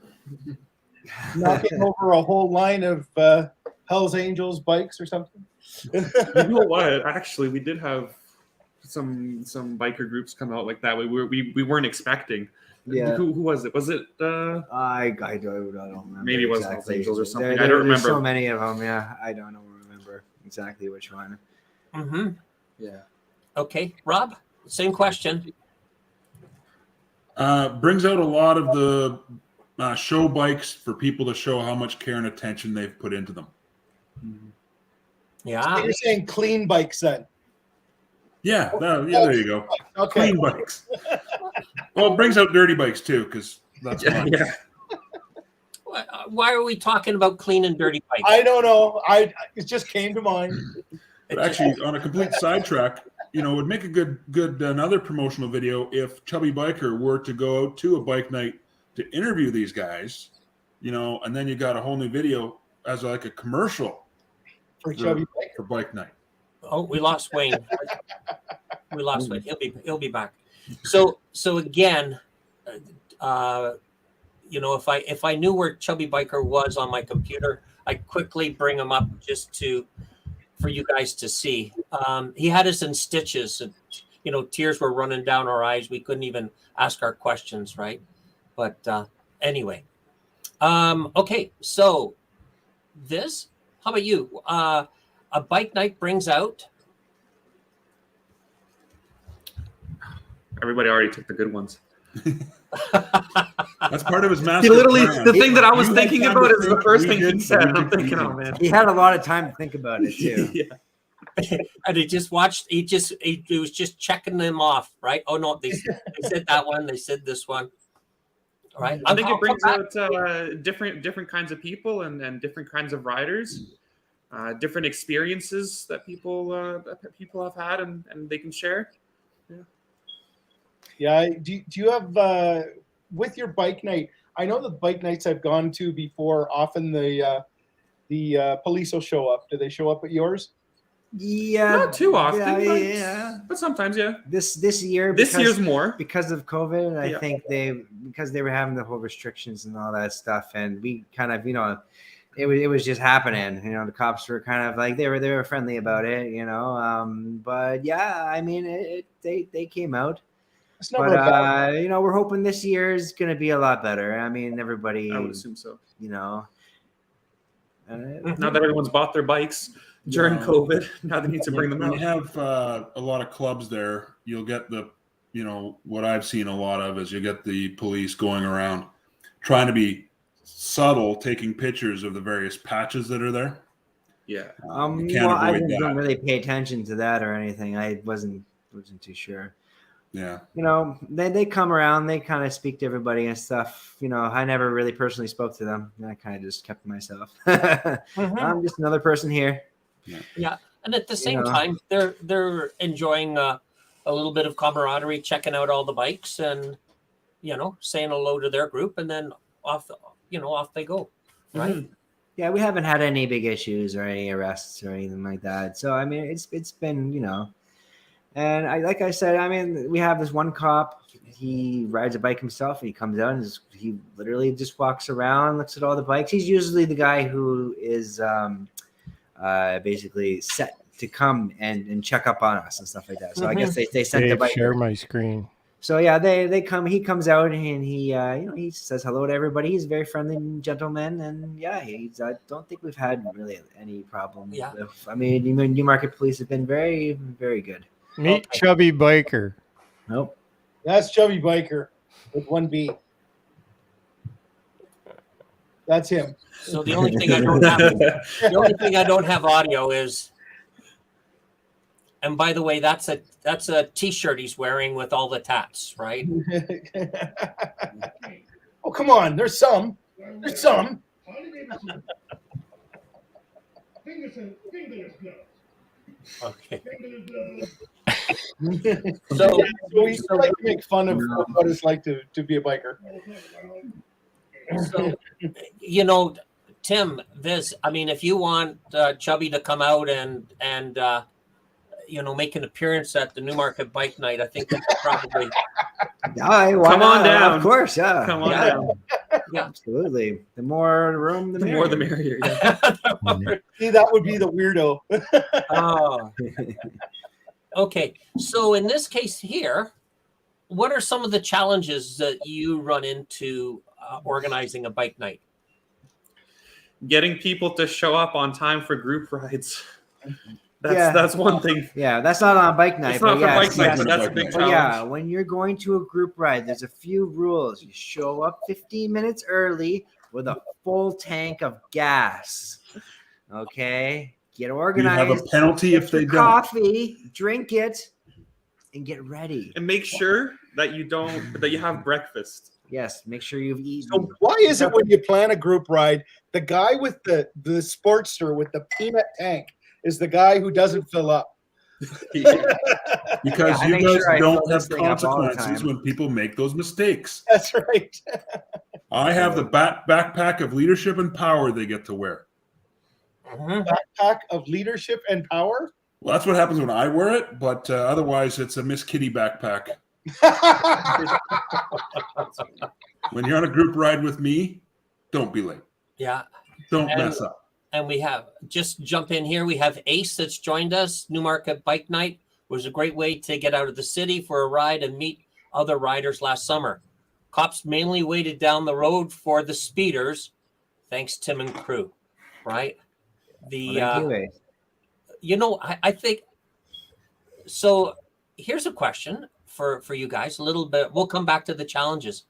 Knocking over a whole line of Hell's Angels bikes or something. You know what? Actually, we did have some biker groups come out like that. We weren't expecting. Yeah. Who was it? Was it? I don't remember. Maybe it was exactly. Hells Angels or something. There, I don't there's remember. so many of them. Yeah, I don't remember exactly which one. Mm-hmm. Yeah. Okay, Rob, same question. Brings out a lot of the show bikes for people to show how much care and attention they've put into them. Yeah. So you're saying clean bikes then? Yeah, there you go. Okay. Clean bikes. Well, it brings out dirty bikes too, because that's fun. Yeah. Why are we talking about clean and dirty bikes? I don't know. It just came to mind. But actually, on a complete sidetrack, it would make a good another promotional video if Chubby Biker were to go out to a bike night to interview these guys, and then you got a whole new video as like a commercial For Chubby Biker. for bike night. Oh, we lost Wayne. We lost Wayne. He'll be back. So again, if I knew where Chubby Biker was on my computer, I'd quickly bring him up just for you guys to see. He had us in stitches, and tears were running down our eyes. We couldn't even ask our questions, right? But anyway, okay. So this, how about you? A bike night brings out. Everybody already took the good ones. That's part of his master He literally, plan. the thing that I was You had thinking time about to is the think, first we thing he did, said. we I'm did thinking, easy. oh man. He had a lot of time to think about it too. Yeah. And he just watched. He was just checking them off, right? Oh no, they said that one. They said this one. All right. I think I'll it brings come back. out different kinds of people and different kinds of riders, different experiences that people have had and they can share. Yeah. Do you have with your bike night? I know the bike nights I've gone to before. Often the police will show up. Do they show up at yours? Yeah, Not too often, yeah. but sometimes, yeah. This year, This year's more. because of COVID. I Yeah. think because they were having the whole restrictions and all that stuff, and we kind of it was just happening. The cops were kind of like they were friendly about it. But yeah, I mean they came out. It's not But real bad. we're hoping this year is going to be a lot better. I mean, everybody, I would assume so. uh, Now that everyone's bought their bikes during Yeah. COVID, now they need to bring them When out. you have a lot of clubs there, you'll get what I've seen a lot of is you get the police going around trying to be subtle, taking pictures of the various patches that are there. Yeah. You can't I avoid didn't that. really pay attention to that or anything. I wasn't too sure. Yeah. They come around, they kind of speak to everybody and stuff. I never really personally spoke to them. I kind of just kept to myself. Mhm. I'm just another person here. Yeah, and at the same know. time, they're enjoying a little bit of camaraderie, checking out all the bikes, and saying hello to their group, and then off they go. Right? Yeah, we haven't had any big issues or any arrests or anything like that. So I mean, it's been, and like I said, I mean, we have this one cop. He rides a bike himself. And he comes out and he literally just walks around, looks at all the bikes. He's usually the guy who is basically set to come and check up on us and stuff like that. So I guess they sent the Dave, bike. share my screen. So yeah, they come. He comes out and he he says hello to everybody. He's a very friendly gentleman, and yeah, I don't think we've had really any problem. Yeah. I mean, Newmarket police have been very, very good. Meet Chubby Biker. Nope. That's Chubby Biker with one B. That's him. So the only thing I don't have audio is, and by the way, that's a t-shirt he's wearing with all the tats, right? Oh, come on. There's some. There's some. Okay. So we like to make fun of what it's like to be a biker. So, Tim, I mean, if you want Chubby to come out and make an appearance at the Newmarket Bike Night, I think we could probably. Come on down. Of course, yeah. Come on down. Yeah. Absolutely. The more room, the The merrier. more the merrier. Yeah. See, that would be the weirdo. Oh. Okay. So in this case here, what are some of the challenges that you run into organizing a bike night? Getting people to show up on time for group rides. Yeah. That's one thing. Yeah, that's not on bike night. It's not but for yes, bike night, yes. but that's a big But challenge. yeah, when you're going to a group ride, there's a few rules. You show up 15 minutes early with a full tank of gas. Okay? Get You organized. have a penalty if they don't. Coffee, drink it, and get ready. And make sure that you have breakfast. Yes, make sure you've eaten. So why is it when you plan a group ride, the guy with the Sportster with the peanut tank is the guy who doesn't fill up? Because I you make guys sure I don't fill this have thing up all the consequences time. when people make those mistakes. That's right. I have the backpack of leadership and power they get to wear. Backpack of leadership and power. Well, that's what happens when I wear it, but otherwise it's a Miss Kitty backpack. When you're on a group ride with me, don't be late. Yeah. Don't mess up. And we have, just jump in here, we have Ace that's joined us. Newmarket Bike Night was a great way to get out of the city for a ride and meet other riders last summer. Cops mainly waited down the road for the speeders. Thanks, Tim and crew. Right? Anyway. I think, so here's a question for you guys, a little bit. We'll come back to the challenges.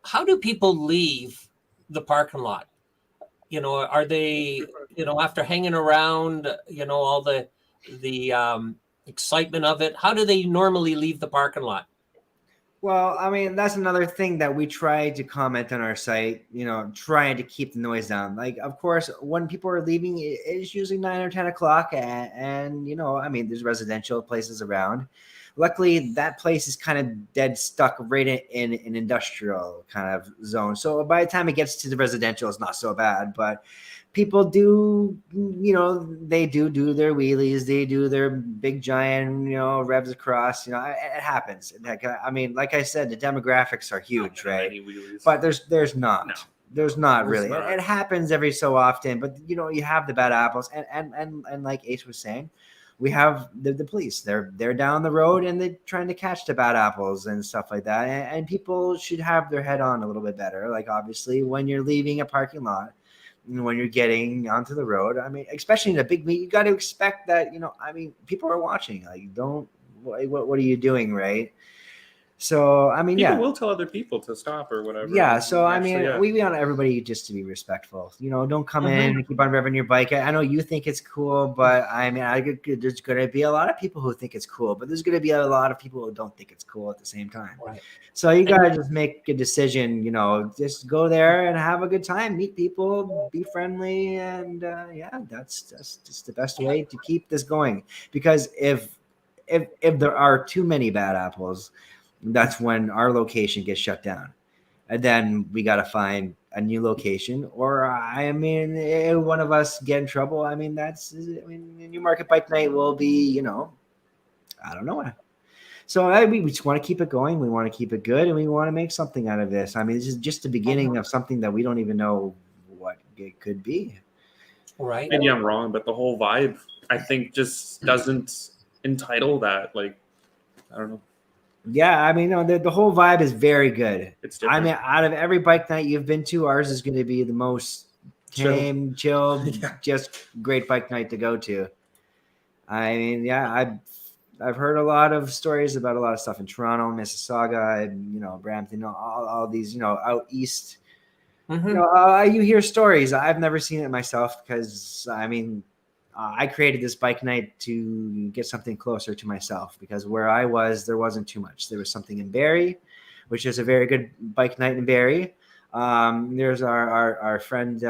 How do people leave the parking lot? Are they, after hanging around, all the excitement of it, how do they normally leave the parking lot? Well, I mean, that's another thing that we try to comment on our site, trying to keep the noise down. Like, of course, when people are leaving, it's usually 9 or 10 o'clock. And there's residential places around. Luckily, that place is kind of dead stuck right in an industrial kind of zone. So by the time it gets to the residential, it's not so bad. But people do, they do their wheelies. They do their big giant, revs across. It happens. Like I said, the demographics are huge, right? But there's not. No. There's not There's really. not. It happens every so often. But, you have the bad apples. And like Ace was saying, we have the police. They're down the road and they're trying to catch the bad apples and stuff like that. And people should have their head on a little bit better. Like, obviously, when you're leaving a parking lot, when you're getting onto the road, especially in a big meet, you got to expect that, people are watching. Like, what are you doing, right? So, People will tell other people to stop or whatever. Yeah. So, Actually, we want everybody just to be respectful. Don't come in and keep on revving your bike. I know you think it's cool, but there's going to be a lot of people who think it's cool, but there's going to be a lot of people who don't think it's cool at the same time. Right. So you got to just make a decision, just go there and have a good time, meet people, be friendly. And that's just the best way to keep this going. Because if there are too many bad apples, that's when our location gets shut down. And then we got to find a new location, or I mean, if one of us get in trouble, I mean, Newmarket Bike Night will be, I don't know. So we just want to keep it going. We want to keep it good, and we want to make something out of this. I mean, this is just the beginning of something that we don't even know what it could be. Right. Maybe I'm wrong, but the whole vibe, I think, just doesn't entitle that. Like, I don't know. Yeah, I mean, no, the whole vibe is very good. It's different. I mean, out of every bike night you've been to, ours is going to be the most tame, chill, Yeah. just great bike night to go to. I mean, yeah, I've heard a lot of stories about a lot of stuff in Toronto, Mississauga, and Brampton, all these, out east. Mm-hmm. You hear stories. I've never seen it myself because, I mean, I created this bike night to get something closer to myself because where I was, there wasn't too much. There was something in Barrie, which is a very good bike night in Barrie. There's our friend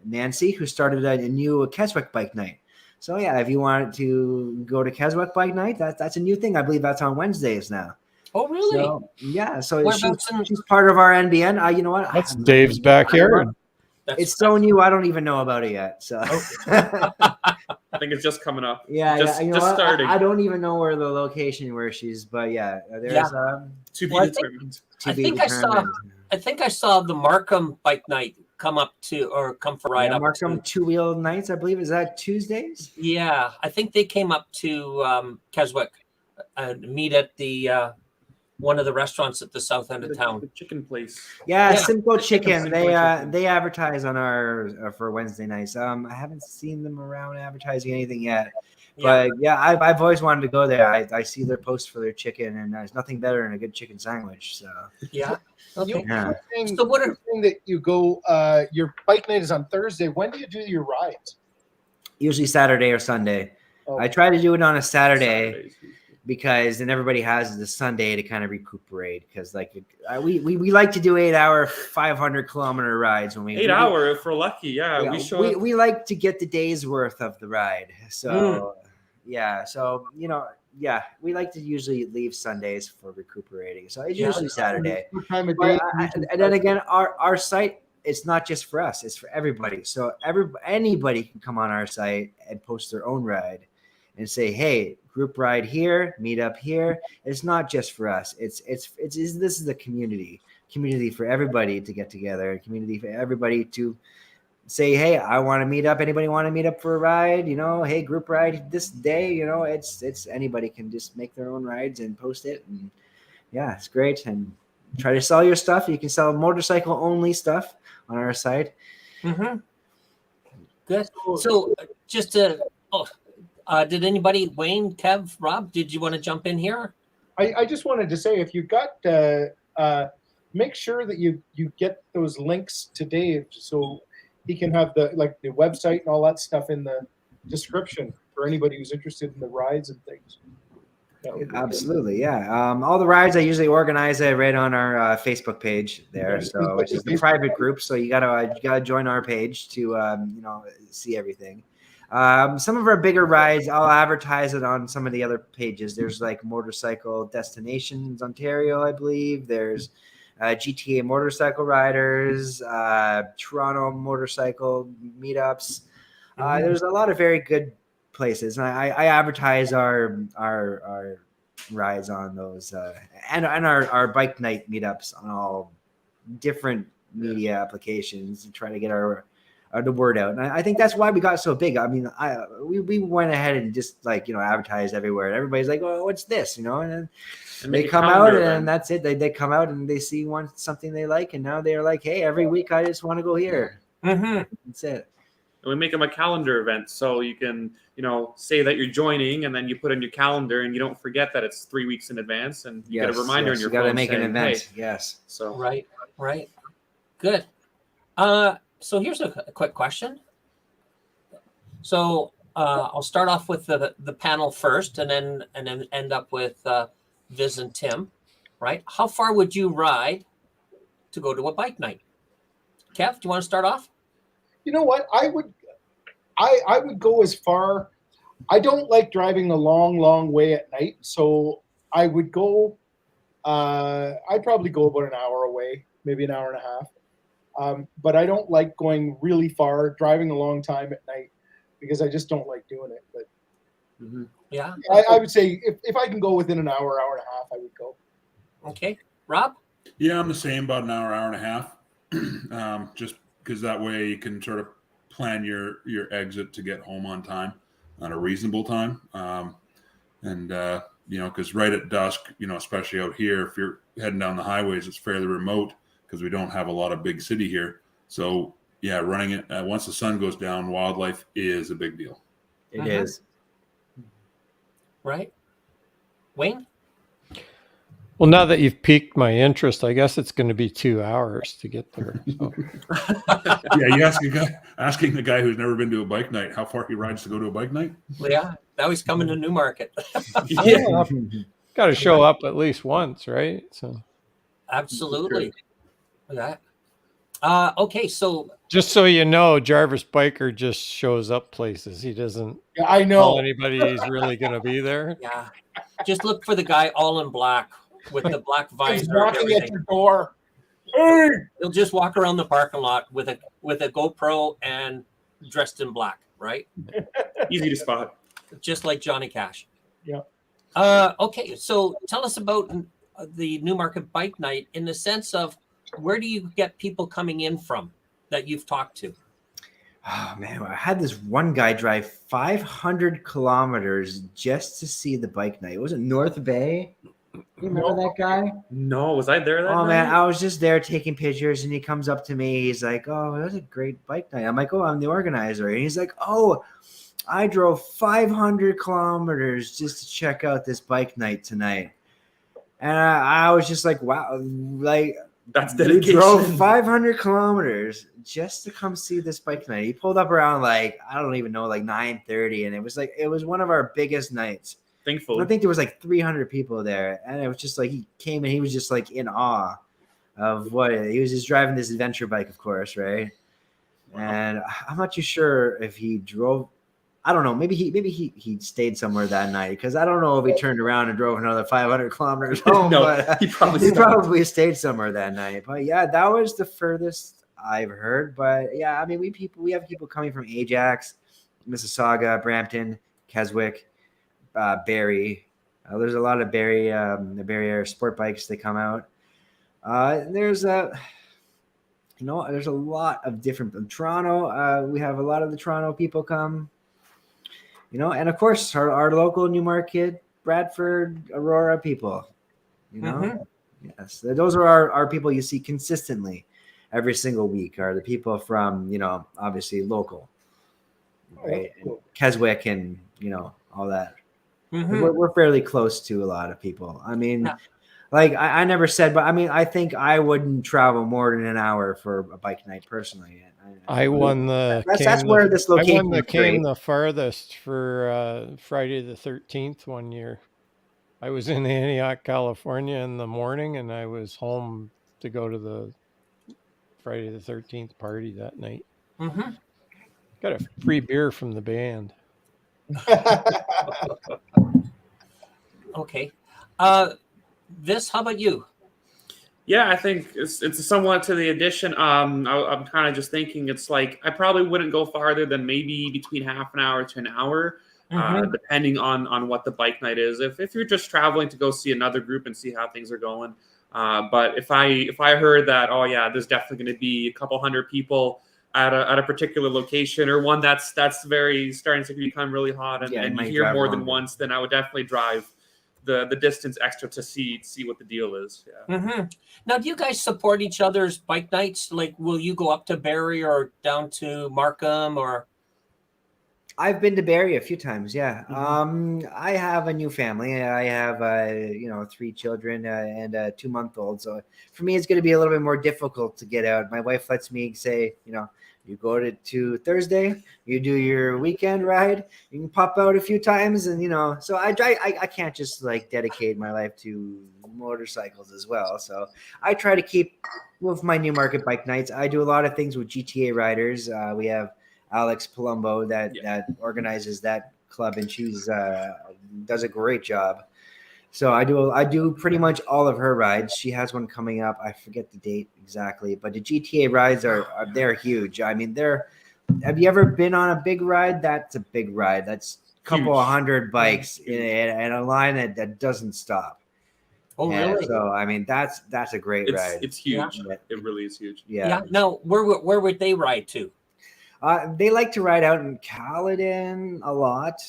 Nancy, who started a new Keswick bike night. So yeah, if you want to go to Keswick bike night, that's a new thing. I believe that's on Wednesdays now. Oh, really? So, yeah, so Whereabouts in- she's part of our NBN. You know what? That's Dave's backyard. It's so new. I don't even know about it yet. So I think it's just coming up. just starting. I don't even know where the location where she's, but yeah, there's To be Well, determined. to I be think determined. I think I saw the Markham Bike Night come for a ride Yeah, up. Markham two-wheel nights, I believe. Is that Tuesdays? Yeah, I think they came up to Keswick and meet at the one of the restaurants at the south end of town. The chicken place. Yeah, Yeah. Simcoe Chicken. Simcoe They Chicken. they advertise on our for Wednesday nights. I haven't seen them around advertising anything yet. But yeah, I've always wanted to go there. I see their posts for their chicken, and there's nothing better than a good chicken sandwich. So Yeah. Okay. Yeah. You're saying, So what are- you're saying that you go, your bike night is on Thursday. When do you do your rides? usually Saturday or Sunday. Oh, I try to do it on a Saturday Saturdays. because then everybody has the Sunday to kind of recuperate. Because we like to do 8-hour, 500-kilometer rides when we 8 hour if we're lucky. Yeah, we show up. we like to get the day's worth of the ride. So yeah, so we like to usually leave Sundays for recuperating. So it's usually Saturday. what time of But day? and then again, our site, it's not just for us; it's for everybody. So anybody can come on our site and post their own ride, and say, "Hey, group ride here, meet up here." It's not just for us. It's this is a community for everybody to get together, a community for everybody to say, "Hey, I want to meet up. Anybody want to meet up for a ride? Hey, group ride this day." It's anybody can just make their own rides and post it, and yeah, it's great. And try to sell your stuff. You can sell motorcycle only stuff on our site. Mm-hmm. Good. So just to, did anybody, Wayne, Kev, Rob, did you want to jump in here? I just wanted to say, if you got, make sure that you get those links to Dave so he can have the website and all that stuff in the description for anybody who's interested in the rides and things. That would be good. Absolutely, yeah. All the rides I usually organize right on our Facebook page there, so which is the private group. So you gotta join our page to see everything. Some of our bigger rides, I'll advertise it on some of the other pages. There's like Motorcycle Destinations Ontario, I believe. There's GTA Motorcycle Riders, Toronto Motorcycle Meetups. There's a lot of very good places, and I advertise our rides on those, and our bike night meetups on all different media applications and try to get the word out. And I think that's why we got so big. I mean, we went ahead and just advertised everywhere, and everybody's like, "Oh, what's this?" And then they come out, and that's it. They come out and they see something they like, and now they're like, "Hey, every week I just want to go here." Mm-hmm. That's it. And we make them a calendar event, so you can, say that you're joining, and then you put in your calendar, and you don't forget that it's 3 weeks in advance, and you get a reminder in your phone. You got to make an saying, event. "Hey." Yes. So Right. Good. So here's a quick question. So I'll start off with the panel first, and then end up with Viz and Tim. Right? How far would you ride to go to a bike night? Kev, do you want to start off? You know what? I would go as far. I don't like driving a long way at night, so I would go. I'd probably go about an hour away, maybe an hour and a half. But I don't like going really far, driving a long time at night, because I just don't like doing it. But Yeah. I would say if I can go within an hour, hour and a half, I would go. Okay. Rob? Yeah, I'm the same, about an hour, hour and a half. Just because that way you can sort of plan your exit to get home on time, at a reasonable time. Because right at dusk, especially out here, if you're heading down the highways, it's fairly remote because we don't have a lot of big city here. So yeah, running it once the sun goes down, wildlife is a big deal. It is. Right. Wayne? Well, now that you've piqued my interest, I guess it's going to be 2 hours to get there. So. Yeah, you asking the guy who's never been to a bike night how far he rides to go to a bike night? Yeah. Now he's coming to Newmarket. Yeah. Got to show up at least once, right? So Absolutely. Yeah. Okay. So just so you know, Jarvis Biker just shows up places. He doesn't Yeah, I tell know. anybody he's really going to be there. yeah, just look for the guy all in black with the black He's visor and knocking at everything. your door. Hey! He'll just walk around the parking lot with a GoPro and dressed in black, right? Easy to spot. Just like Johnny Cash. Yeah. Okay, so tell us about the Newmarket Bike Night in the sense of where do you get people coming in from that you've talked to? Oh man, I had this one guy drive 500 kilometers just to see the bike night. Was it North Bay? You remember that guy? No, was I there that Oh night? man, I was just there taking pictures, and he comes up to me. He's like, "Oh, that was a great bike night." I'm like, "Oh, I'm the organizer." And he's like, "Oh, I drove 500 kilometers just to check out this bike night tonight." And I was just like, "Wow!" Like, That's you dedication. drove 500 kilometers just to come see this bike night. He pulled up around like I don't even know, like 9:30, and it was one of our biggest nights. Thankfully. I think there was like 300 people there, and it was just like he came and he was just like in awe of what he was just driving this adventure bike, of course, right? Wow. And I'm not too sure if he drove. I don't know. Maybe he stayed somewhere that night because I don't know if he turned around and drove another 500 kilometers home. No, but he probably he stopped. probably stayed somewhere that night. But yeah, that was the furthest I've heard. But yeah, I mean, we have people coming from Ajax, Mississauga, Brampton, Keswick. Barry. There's a lot of Barry, the Barry Area sport bikes. They come out. There's a lot of different. Toronto. We have a lot of the Toronto people come. And of course our local Newmarket, Bradford, Aurora people. Yes, those are our people you see consistently every single week. Are the people from obviously local, right? Oh, cool. Keswick and all that. Mhm. We're fairly close to a lot of people. I mean, Yeah. like I never said, but I mean, I think I wouldn't travel more than an hour for a bike night personally. I won the. That's where this location is came great. the farthest for Friday the 13th one year. I was in Antioch, California in the morning, and I was home to go to the Friday the 13th party that night. Mhm. Got a free beer from the band. Okay. This, how about you? Yeah, I think it's somewhat to the addition. I'm kind of just thinking it's like I probably wouldn't go farther than maybe between half an hour to an hour, Mhm. depending on what the bike night is. If you're just traveling to go see another group and see how things are going, but if I heard that, oh yeah, there's definitely going to be a couple hundred people at a particular location or one that's very starting to become really hot and Yeah, you you might hear drive more than longer. once, then I would definitely drive the distance extra to see what the deal is. Yeah. Mm-hmm. Now, do you guys support each other's bike nights? Like, will you go up to Barrie or down to Markham or? I've been to Barrie a few times. Yeah. Mhm. I have a new family. I have 3 children and a 2-month-old. So for me, it's going to be a little bit more difficult to get out. My wife lets me say, you go to Thursday, you do your weekend ride, you can pop out a few times, and so I can't just like dedicate my life to motorcycles as well. So I try to keep with my Newmarket Bike Nights. I do a lot of things with GTA riders. We have Alex Palumbo that organizes that club, and she's does a great job. So I do pretty much all of her rides. She has one coming up. I forget the date exactly, but the GTA rides are they're huge. I mean, have you ever been on a big ride? That's a big ride. That's a couple Huge. of hundred bikes in a line that doesn't stop. Oh, And really? so I mean, that's a great ride. It's huge. Yeah. It really is huge. Yeah. Now, where would they ride to? They like to ride out in Caledon a lot.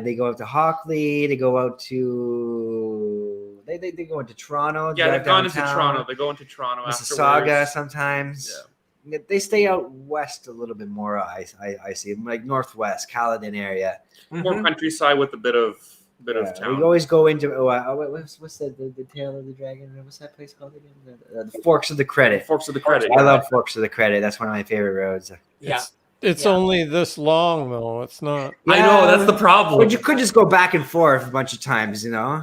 They go out to Hockley. They go out to they go into Toronto. Yeah, they've gone into downtown, Toronto. They go into Toronto Mississauga afterwards. sometimes. They stay out west a little bit more. I see, like northwest Caledon area. More Mhm. countryside with a bit of town. We always go into what's the tail of the dragon? What's that place called again? The Forks of the Credit. Forks of the Credit. I love Forks of the Credit. That's one of my favorite roads. Yeah. It's Yeah. only this long though. It's not. I know, that's the problem. But you could just go back and forth a bunch of times, you know.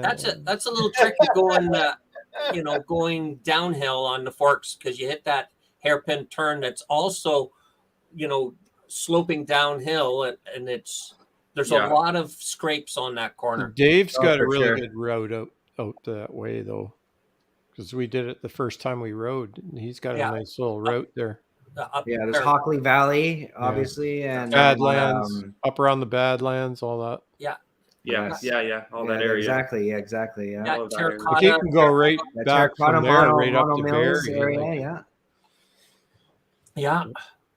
That's a little tricky going, going downhill on the forks because you hit that hairpin turn that's also, sloping downhill and there's Yeah. a lot of scrapes on that corner. Dave's got a for really sure. good road out that way though, because we did it the first time we rode. He's got Yeah. a nice little route there. Up Yeah, there's there. Hockley Valley, obviously, and Badlands, up around the Badlands, all that. Yeah, Yes. all that area. Exactly, yeah. Yeah, love that terracotta. But you can go right That back Terracotta from there, right up Mono to Mills Barrie. area, like- yeah. Yeah.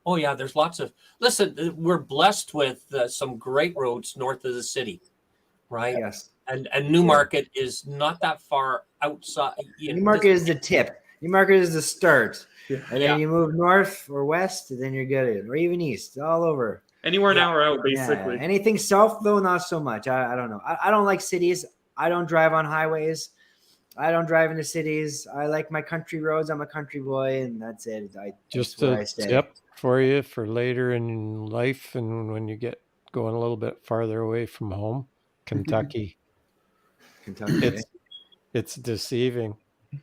Oh, yeah. There's lots of. Listen, we're blessed with some great roads north of the city, right? Yes. And Newmarket is not that far outside. Newmarket is the tip. Newmarket is the start. Yeah. And then you move north or west, and then you're good. Or even east, all over. Anywhere an Yeah. hour out, Yeah. basically. Anything south, though, not so much. I don't know. I don't like cities. I don't drive on highways. I don't drive into cities. I like my country roads. I'm a country boy, and that's it. Just that's where I a stay. tip for you for later in life and when you get going a little bit farther away from home, Kentucky. Kentucky. It's deceiving.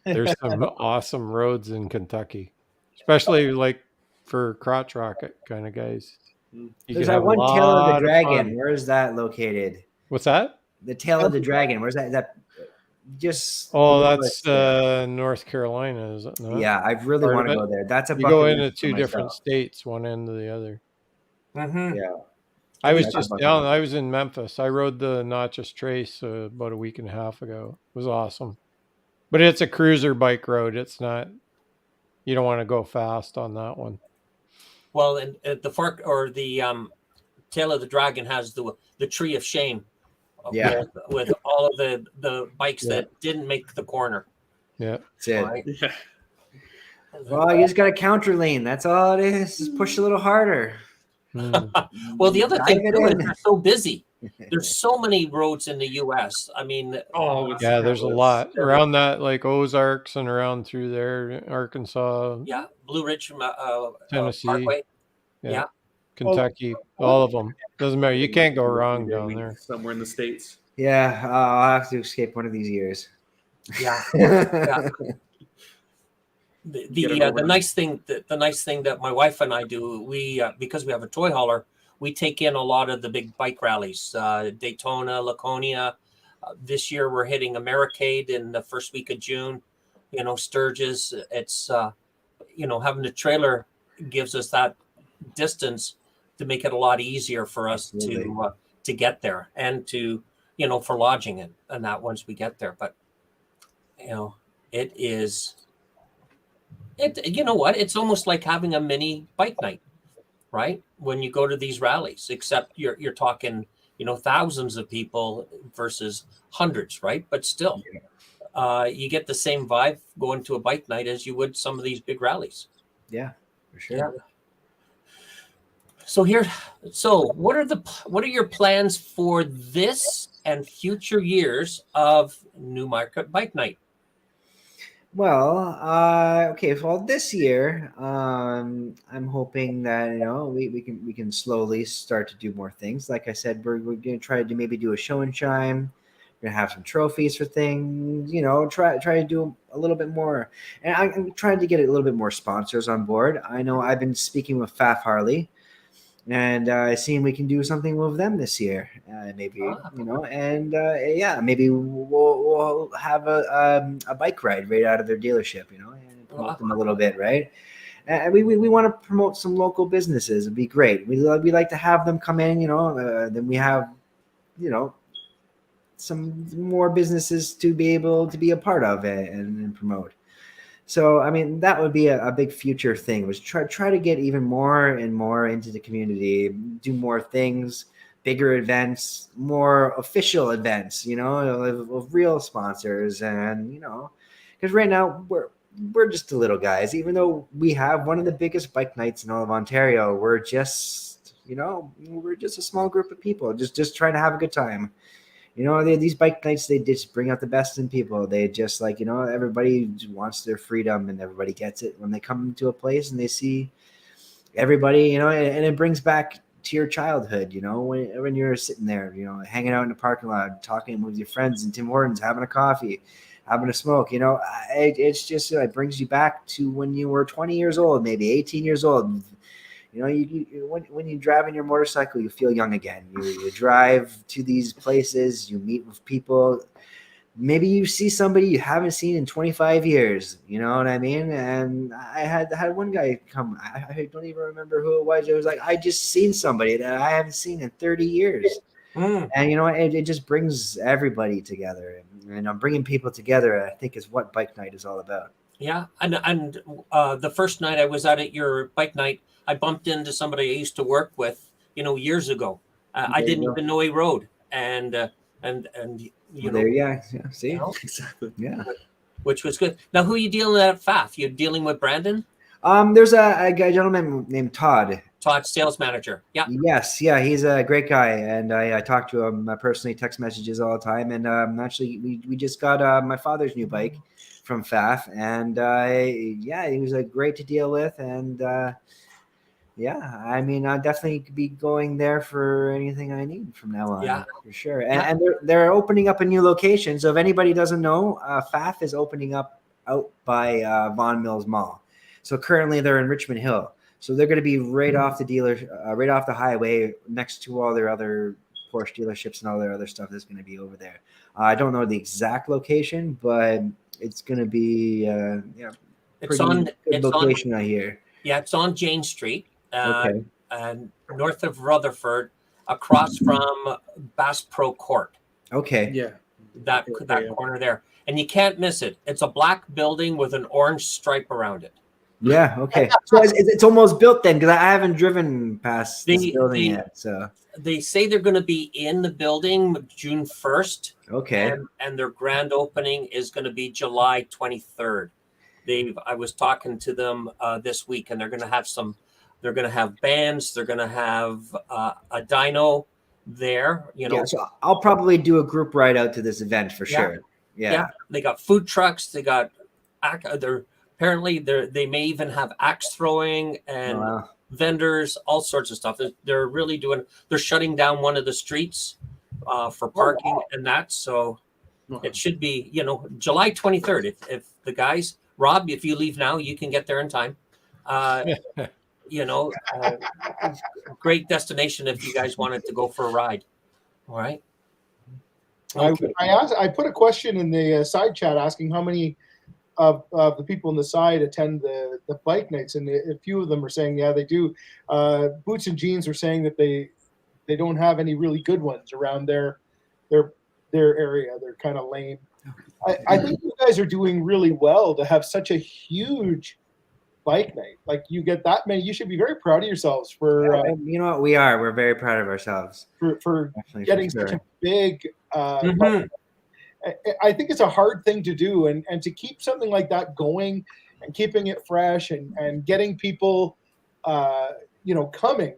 There's some awesome roads in Kentucky, especially like for crotch rocket kind of guys. You There's could that have a one Tail of lot the of Dragon. fun. Where is that located? What's that? The Tail of the Dragon. Where's that? That just. Oh, that's North Carolina, is it not? Yeah, I really part want of to it. go there. That's a You bucket go list into for two different myself. states, one end to the other. Mhm. Yeah. I was That's a just bucket down. list. I was in Memphis. I rode the Notches Trace about a week and a half ago. It was awesome, but it's a cruiser bike road. It's not. You don't want to go fast on that one. Well, and the fork or the Tail of the Dragon has the Tree of Shame. Yeah. With all of the bikes Yeah. that didn't make the corner. Yeah. That's it. Right? Yeah. Well, you just got a counter lane. That's all it is. Just push a little harder. Mm. Well, the other thing Dive it too is in. they're so busy. There's so many roads in the U.S. I mean, Oh, it's Yeah, there's a countless. lot around that, like Ozarks and around through there, Arkansas, yeah, Blue Ridge, Tennessee. Parkway. yeah, Yeah. Kentucky, all of them. Doesn't matter. You can't go wrong down there. Somewhere in the States. Yeah, I'll have to escape one of these years. Yeah. yeah. The nice thing that my wife and I do, we because we have a toy hauler, we take in a lot of the big bike rallies, Daytona, Laconia. This year we're hitting Americade in the first week of June. Sturgis. It's having the trailer gives us that distance to make it a lot easier for us to get there and to for lodging and that once we get there. But it is. It's almost like having a mini bike night, right? When you go to these rallies, except you're talking, thousands of people versus hundreds, right? But still, you get the same vibe going to a bike night as you would some of these big rallies. Yeah, for sure. Yeah. So what are your plans for this and future years of Newmarket Bike Night? Well, okay. Well, this year, I'm hoping that we can slowly start to do more things. Like I said, we're gonna try to maybe do a show and shine. We're gonna have some trophies for things. Try to do a little bit more, and I'm trying to get a little bit more sponsors on board. I know I've been speaking with Faf Harley, and seeing we can do something with them this year, maybe and maybe we'll have a bike ride right out of their dealership, and promote them a little bit, right? And we want to promote some local businesses. It'd be great. We like to have them come in, then we have, some more businesses to be able to be a part of it and promote. So, I mean, that would be a big future thing, was try to get even more and more into the community, do more things, bigger events, more official events, of real sponsors. And, because right now we're just the little guys, even though we have one of the biggest bike nights in all of Ontario. We're just, we're just a small group of people just trying to have a good time. These bike nights, they just bring out the best in people. They just everybody wants their freedom, and everybody gets it when they come to a place and they see everybody, and it brings back to your childhood, when you're sitting there, hanging out in the parking lot, talking with your friends in Tim Hortons, having a coffee, having a smoke, it's just, it brings you back to when you were 20 years old, maybe 18 years old. When you drive in your motorcycle, you feel young again. You drive to these places, you meet with people. Maybe you see somebody you haven't seen in 25 years. You know what I mean? And I had one guy come. I don't even remember who it was. It was like, I just seen somebody that I haven't seen in 30 years. And it just brings everybody together. And bringing people together, I think, is what Bike Night is all about. Yeah, and the first night I was out at your bike night, I bumped into somebody I used to work with, years ago. I didn't even know he rode, and see, Exactly. yeah, which was good. Now, who are you dealing with at FAF? You're dealing with Brandon? There's a gentleman named Todd. Todd, sales manager. Yeah. Yes, yeah, he's a great guy, and I talk to him personally, text messages all the time. And actually, we just got my father's new bike from FAF, and he was great to deal with. And I mean, I'll definitely be going there for anything I need from now on, for sure. And they're opening up a new location. So if anybody doesn't know, FAF is opening up out by Vaughan Mills Mall. So currently they're in Richmond Hill. So they're going to be right off right off the highway, next to all their other Porsche dealerships and all their other stuff that's going to be over there. I don't know the exact location, but it's going to be location, I hear. Yeah, it's on Jane Street, Okay. and north of Rutherford, across from Bass Pro Court. Okay. Yeah. That corner there, and you can't miss it. It's a black building with an orange stripe around it. Yeah. Okay. So it's almost built then, because I haven't driven past this building yet. So they say they're going to be in the building June 1st. Okay. And their grand opening is going to be July 23rd. I was talking to them this week, and they're going to have bands. They're going to have a dyno there. So I'll probably do a group ride out to this event for sure. Yeah. They got food trucks. They got apparently they may even have axe throwing and vendors, all sorts of stuff. They're really they're shutting down one of the streets for parking and that. So it should be, July 23rd. If the guys, Rob, if you leave now, you can get there in time. Great destination if you guys wanted to go for a ride. All right. Okay. I put a question in the side chat asking how many of the people on the side attend the bike nights, and a few of them are saying, yeah, they do. Boots and Jeans are saying that they don't have any really good ones around their area. They're kind of lame. I think you guys are doing really well to have such a huge bike night. Like, you get that many. You should be very proud of yourselves for. You know what? We are. We're very proud of ourselves for getting such a big. I think it's a hard thing to do, and to keep something like that going and keeping it fresh and getting people, coming.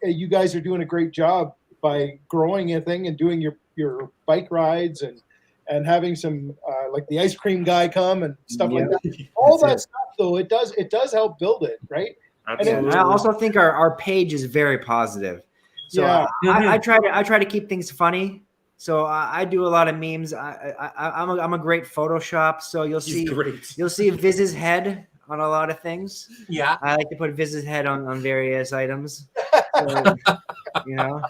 You guys are doing a great job by growing a thing and doing your bike rides and having some like the ice cream guy come and stuff like that. All that stuff, though, it does help build it, right? Absolutely. And I also think our page is very positive. So I try to keep things funny. So I do a lot of memes. I'm a great Photoshop. So you'll see Viz's head on a lot of things. Yeah. I like to put Viz's head on various items. So, you know,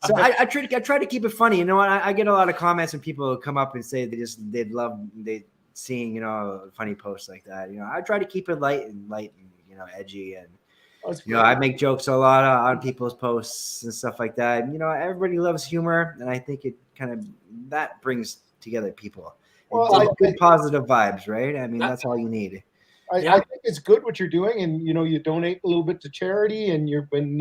so I try to keep it funny. You know what? I get a lot of comments when people come up and say they'd love seeing, you know, funny posts like that. You know, I try to keep it light and you know, edgy, and you know, I make jokes a lot on people's posts and stuff like that. And, you know, everybody loves humor, and I think it kind of that brings together people. Well, Good positive vibes, right? I mean, that's all you need. I think it's good what you're doing, and you know, you donate a little bit to charity, and you've been,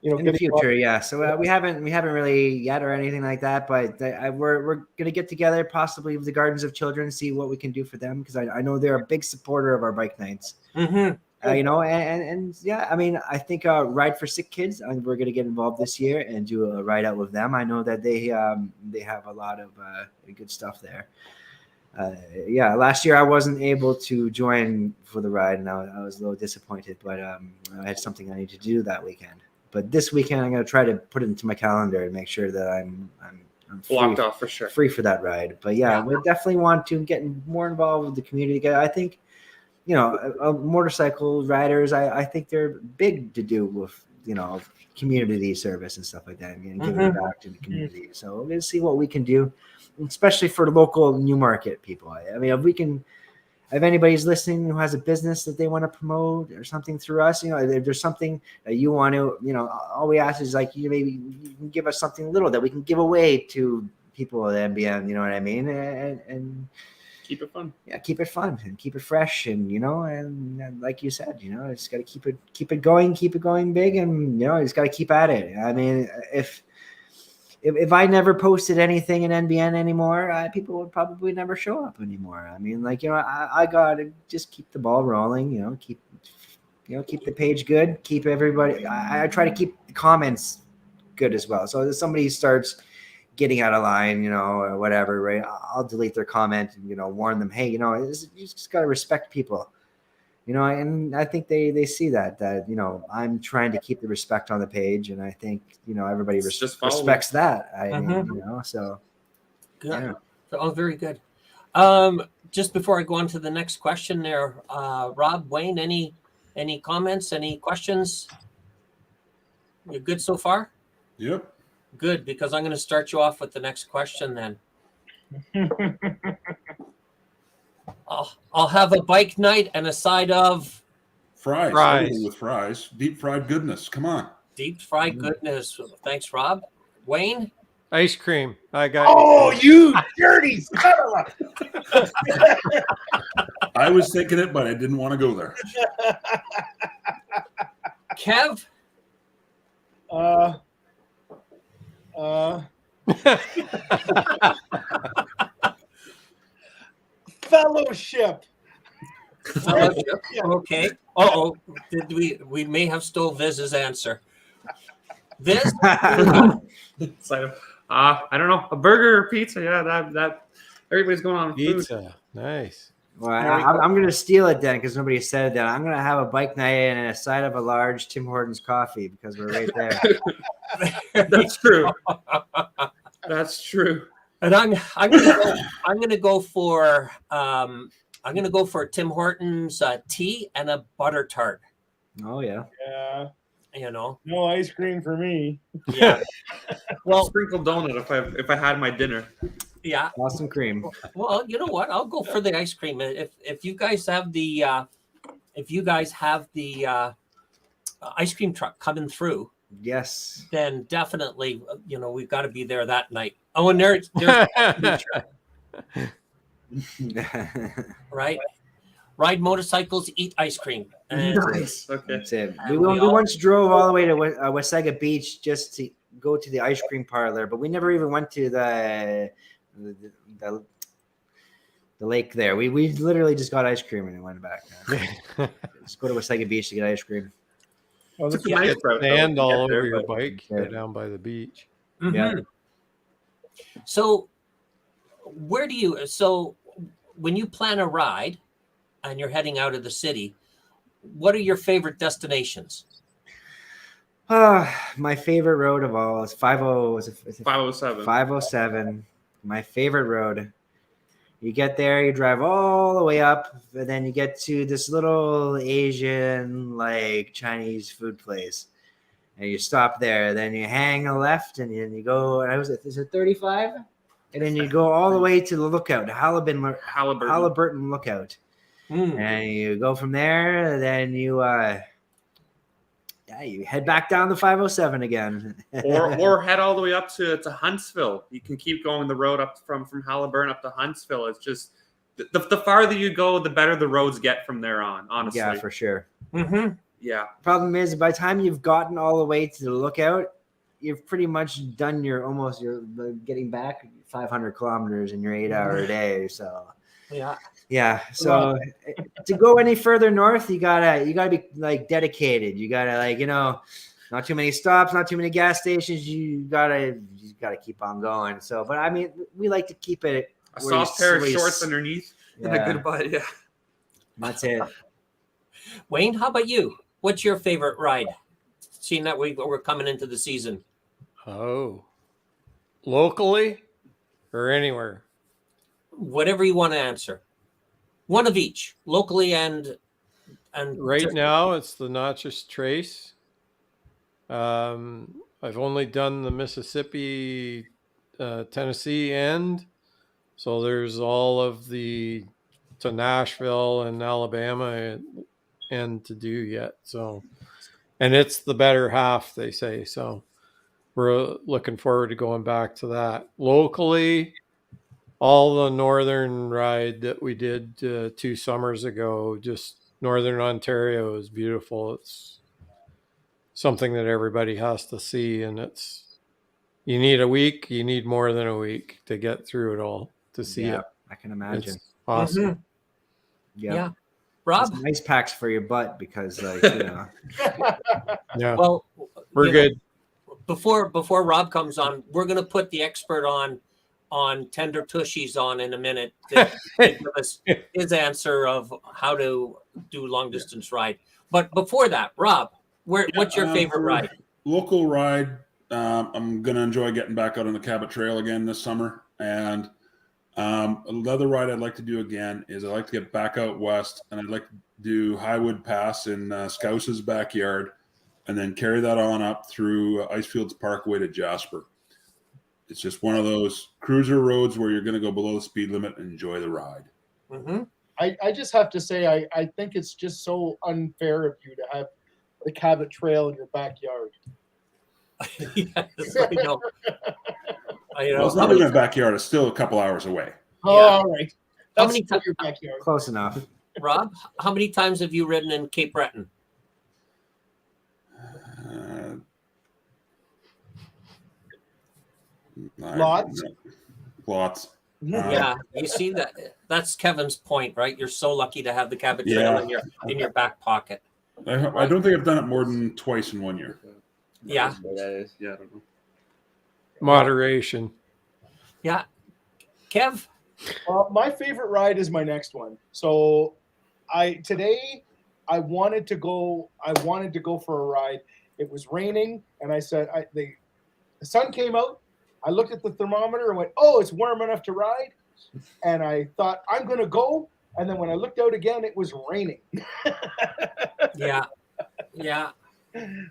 you know, In the future, yeah. So we haven't really yet or anything like that, but we're gonna get together, possibly with the Gardens of Children, see what we can do for them, because I know they're a big supporter of our bike nights. Mm-hmm. You know, and yeah, I mean, I think Ride for Sick Kids, we're gonna get involved this year and do a ride out with them. I know that they have a lot of good stuff there. Yeah, last year I wasn't able to join for the ride, and I was a little disappointed, but I had something I need to do that weekend. But this weekend I'm gonna try to put it into my calendar and make sure that I'm blocked off for sure, free for that ride. But yeah, we definitely want to get more involved with the community. I think, you know, motorcycle riders, I think they're big to do with, you know, community service and stuff like that, and giving back to the community. So we're gonna see what we can do, especially for the local Newmarket people. I mean, if anybody's listening who has a business that they want to promote or something through us, you know, if there's something that you want to, you know, all we ask is like, maybe you can give us something little that we can give away to people at NBN, you know what I mean? And keep it fun. Yeah, keep it fun and keep it fresh, and you know, and like you said, you know, it's got to keep it going big, and you know, it's got to keep at it. I mean, if I never posted anything in NBN anymore, people would probably never show up anymore. I mean, like, you know, I gotta just keep the ball rolling. You know, keep the page good. Keep everybody. I try to keep the comments good as well. So if somebody starts getting out of line, you know, or whatever, right? I'll delete their comment and, you know, warn them, hey, you know, you just gotta respect people. You know, and I think they see that, you know, I'm trying to keep the respect on the page, and I think, you know, everybody respects that. I mean, you know, so good. Yeah. Oh, very good. Just before I go on to the next question there, Rob, Wayne, any comments, any questions? You're good so far? Yep. Good, because I'm going to start you off with the next question then. I'll have a bike night and a side of fries. Everything with fries. Deep fried goodness. Come on. Deep fried goodness. Thanks, Rob. Wayne? Ice cream. I got you dirty son of a... I was thinking it, but I didn't want to go there. Kev? Fellowship. Okay. Uh-oh. We may have stole Viz's answer. Viz? It's like, I don't know, a burger or pizza. Yeah, that everybody's going on pizza. Food. Nice. Well, I'm going to steal it then, because nobody said that. I'm going to have a bike night and a side of a large Tim Hortons coffee, because we're right there. That's true. That's true. And I'm gonna go for Tim Hortons tea and a butter tart. Oh yeah. Yeah. You know. No ice cream for me. Yeah. Well, sprinkled donut if I had my dinner. Yeah. Awesome cream. Well, you know what? I'll go for the ice cream. If you guys have the ice cream truck coming through. Yes. Then definitely, you know, we've got to be there that night. Oh, and there's right. Ride motorcycles, eat ice cream. And nice. Okay. That's it. We once drove all the way to Wasaga Beach just to go to the ice cream parlor, but we never even went to the lake there. We literally just got ice cream and went back. Just go to Wasaga Beach to get ice cream. Oh, It's a nice sand all over your bike. Go down by the beach. Mm-hmm. Yeah. So when you plan a ride and you're heading out of the city, what are your favorite destinations? My favorite road of all is 507. 507. My favorite road. You get there, you drive all the way up, and then you get to this little Asian, like, Chinese food place. and you stop there. Then you hang a left, and then you go. Is it 35? And then you go all the way to the lookout, the Halliburton Lookout. And you go from there. Then you you head back down the 507 again. or head all the way up to Huntsville. You can keep going the road up from Halliburton up to Huntsville. It's just the farther you go, the better the roads get from there on, honestly. Yeah, for sure. Yeah. Problem is, by the time you've gotten all the way to the lookout, you've pretty much done you're getting back 500 kilometers in your 8-hour day. So yeah. So to go any further north, you gotta be like dedicated. You gotta not too many stops, not too many gas stations. You gotta keep on going. So, but I mean, we like to keep it a soft pair of shorts underneath and a good butt. Yeah, that's it. Wayne, how about you? What's your favorite ride? Seeing that we're coming into the season. Oh, locally or anywhere? Whatever you want to answer. One of each, locally and right now it's the Natchez Trace. I've only done the Mississippi, Tennessee end, so there's all of the to Nashville and Alabama end to do yet. So, and it's the better half, they say. So we're looking forward to going back to that. Locally, all the northern ride that we did 2 summers ago, just northern Ontario is beautiful. It's something that everybody has to see, and you need a week, you need more than a week to get through it all to see it. I can imagine. It's awesome. Yeah. Rob, some ice packs for your butt because yeah. Well, we're good. Before Rob comes on, we're going to put the expert on tender tushies on in a minute to give us his answer of how to do long distance ride. But before that, Rob, what's your favorite ride? Local ride. I'm going to enjoy getting back out on the Cabot Trail again this summer. And another ride I'd like to do again is I'd like to get back out west, and I'd like to do Highwood Pass in Scouse's backyard, and then carry that on up through Icefields Parkway to Jasper. It's just one of those cruiser roads where you're going to go below the speed limit and enjoy the ride. I just have to say, I think it's just so unfair of you to have the Cabot Trail in your backyard. Yes, I know. Well, it's not in my backyard. It's still a couple hours away. Oh, all right. How That's many not your backyard. close enough. Rob, how many times have you ridden in Cape Breton? Lots. Yeah, you see that's Kevin's point, right? You're so lucky to have the Cabot Trail in your back pocket. I don't think I've done it more than twice in 1 year. Yeah. Yeah, I don't know. Moderation. Yeah. Kev? My favorite ride is my next one. So today I wanted to go for a ride. It was raining, and I said the sun came out. I looked at the thermometer and went, "Oh, it's warm enough to ride." And I thought, I'm going to go. And then when I looked out again, it was raining. Yeah.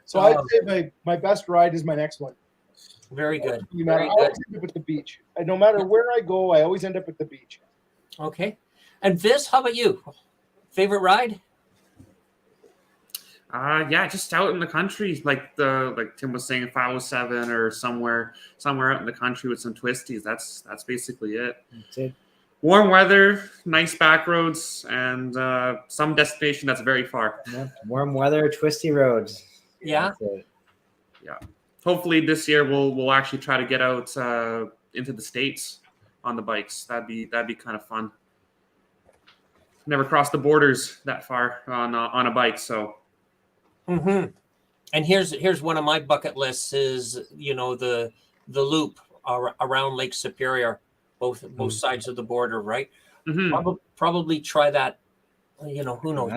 So I'd say my best ride is my next one. Very good. I always end up at the beach. No matter where I go, I always end up at the beach. Okay. And Viz, how about you? Favorite ride? Just out in the country, like Tim was saying, 507 or somewhere out in the country with some twisties. That's basically it. That's it. Warm weather, nice back roads, and some destination that's very far. Yeah. Warm weather, twisty roads. Yeah. Yeah. Hopefully this year we'll actually try to get out into the States on the bikes. That'd be kind of fun. Never crossed the borders that far on a bike, so. Mm-hmm. And here's one of my bucket lists is the loop around Lake Superior, both sides of the border, right? Mm-hmm. Probably try that. Who knows?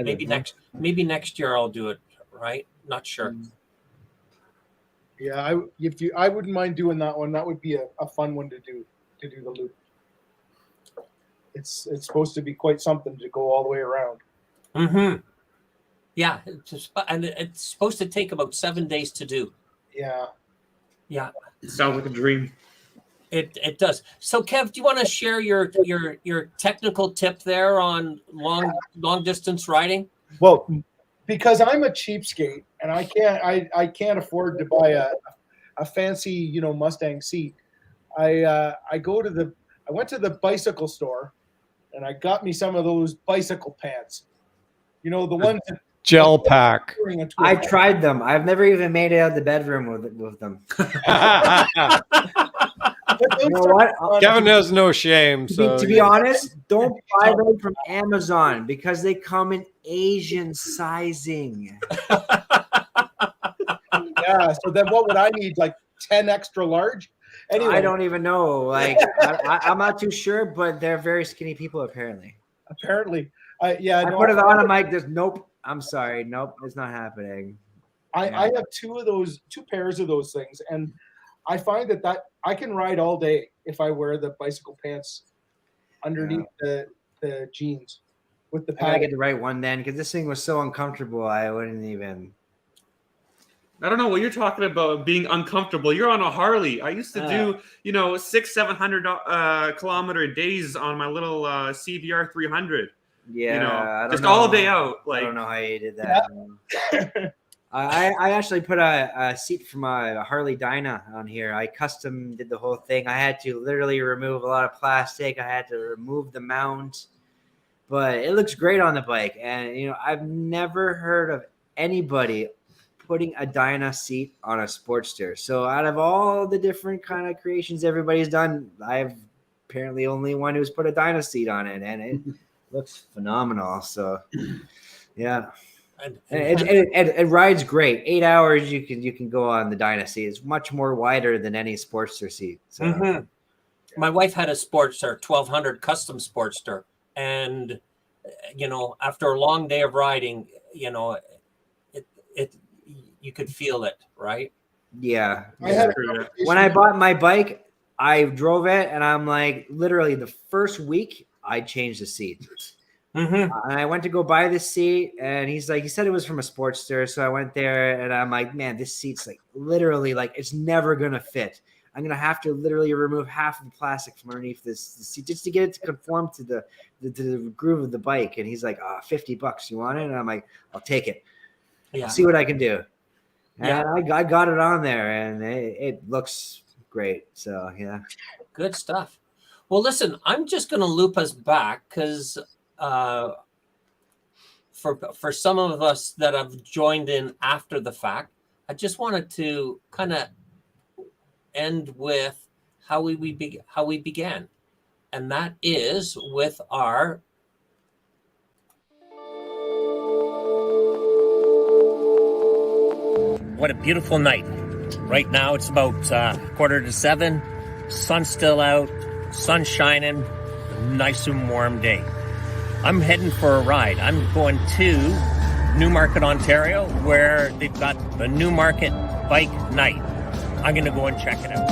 Maybe next year I'll do it. Right? Not sure. Yeah, I wouldn't mind doing that one. That would be a fun one to do the loop. It's supposed to be quite something to go all the way around. Mm-hmm. Yeah, and it's supposed to take about 7 days to do. Yeah. Yeah, Sounds like a dream. it does. So, Kev, do you want to share your technical tip there on long distance riding? Well, because I'm a cheapskate and I can't afford to buy a fancy Mustang seat. I went to the bicycle store and I got me some of those bicycle pants. The ones that Gel pack. wearing a I twist. tried them. I've never even made it out of the bedroom with them. But those You know are what? fun. Kevin has no shame. So To be honest, don't buy them from Amazon because they come in Asian sizing. Yeah. So then, what would I need? Like 10 extra large? Anyway, I don't even know. Like, I'm not too sure, but they're very skinny people apparently. apparently, I put it on. I'm like, there's nope. I'm sorry, nope, it's not happening. I have two pairs of those things, and I find that I can ride all day if I wear the bicycle pants underneath the jeans with the I gotta pad. get the right one then, because this thing was so uncomfortable. I wouldn't even. I don't know what you're talking about being uncomfortable. You're on a Harley. I used to do, 600-700 kilometer days on my little CVR 300. Yeah, I don't just know. all day out. I Like, don't know how you did that. I actually put a seat from a Harley Dyna on here. I custom did the whole thing. I had to literally remove a lot of plastic. I had to remove the mount, but it looks great on the bike. And I've never heard of anybody putting a Dyna seat on a Sportster. So out of all the different kind of creations everybody's done, I've apparently only one who's put a Dyna seat on it, and it looks phenomenal. So yeah. It rides great. 8 hours you can go on the Dyna seat. It's much more wider than any Sportster seat. So My wife had a Sportster, 1200 custom Sportster, and after a long day of riding, it you could feel it, right? yeah. I had a True, yeah. conversation- When I bought my bike, I drove it, and I'm like, literally the first week I changed the seat. Mm-hmm. And I went to go buy this seat, and he said it was from a Sportster. So I went there, and I'm like, man, this seat's like literally like it's never gonna fit. I'm gonna have to literally remove half of the plastic from underneath this seat just to get it to conform to the groove of the bike. And he's like, $50, you want it? And I'm like, I'll take it. Yeah. I'll see what I can do. And Yeah. I got it on there, and it looks great. So yeah. Good stuff. Well, listen, I'm just going to loop us back because for some of us that have joined in after the fact, I just wanted to kind of end with how we began, and that is with our what a beautiful night. Right now it's about 6:45. Sun's still out, sun shining, nice and warm day. I'm heading for a ride. I'm going to Newmarket, Ontario, where they've got the Newmarket Bike Night. I'm going to go and check it out.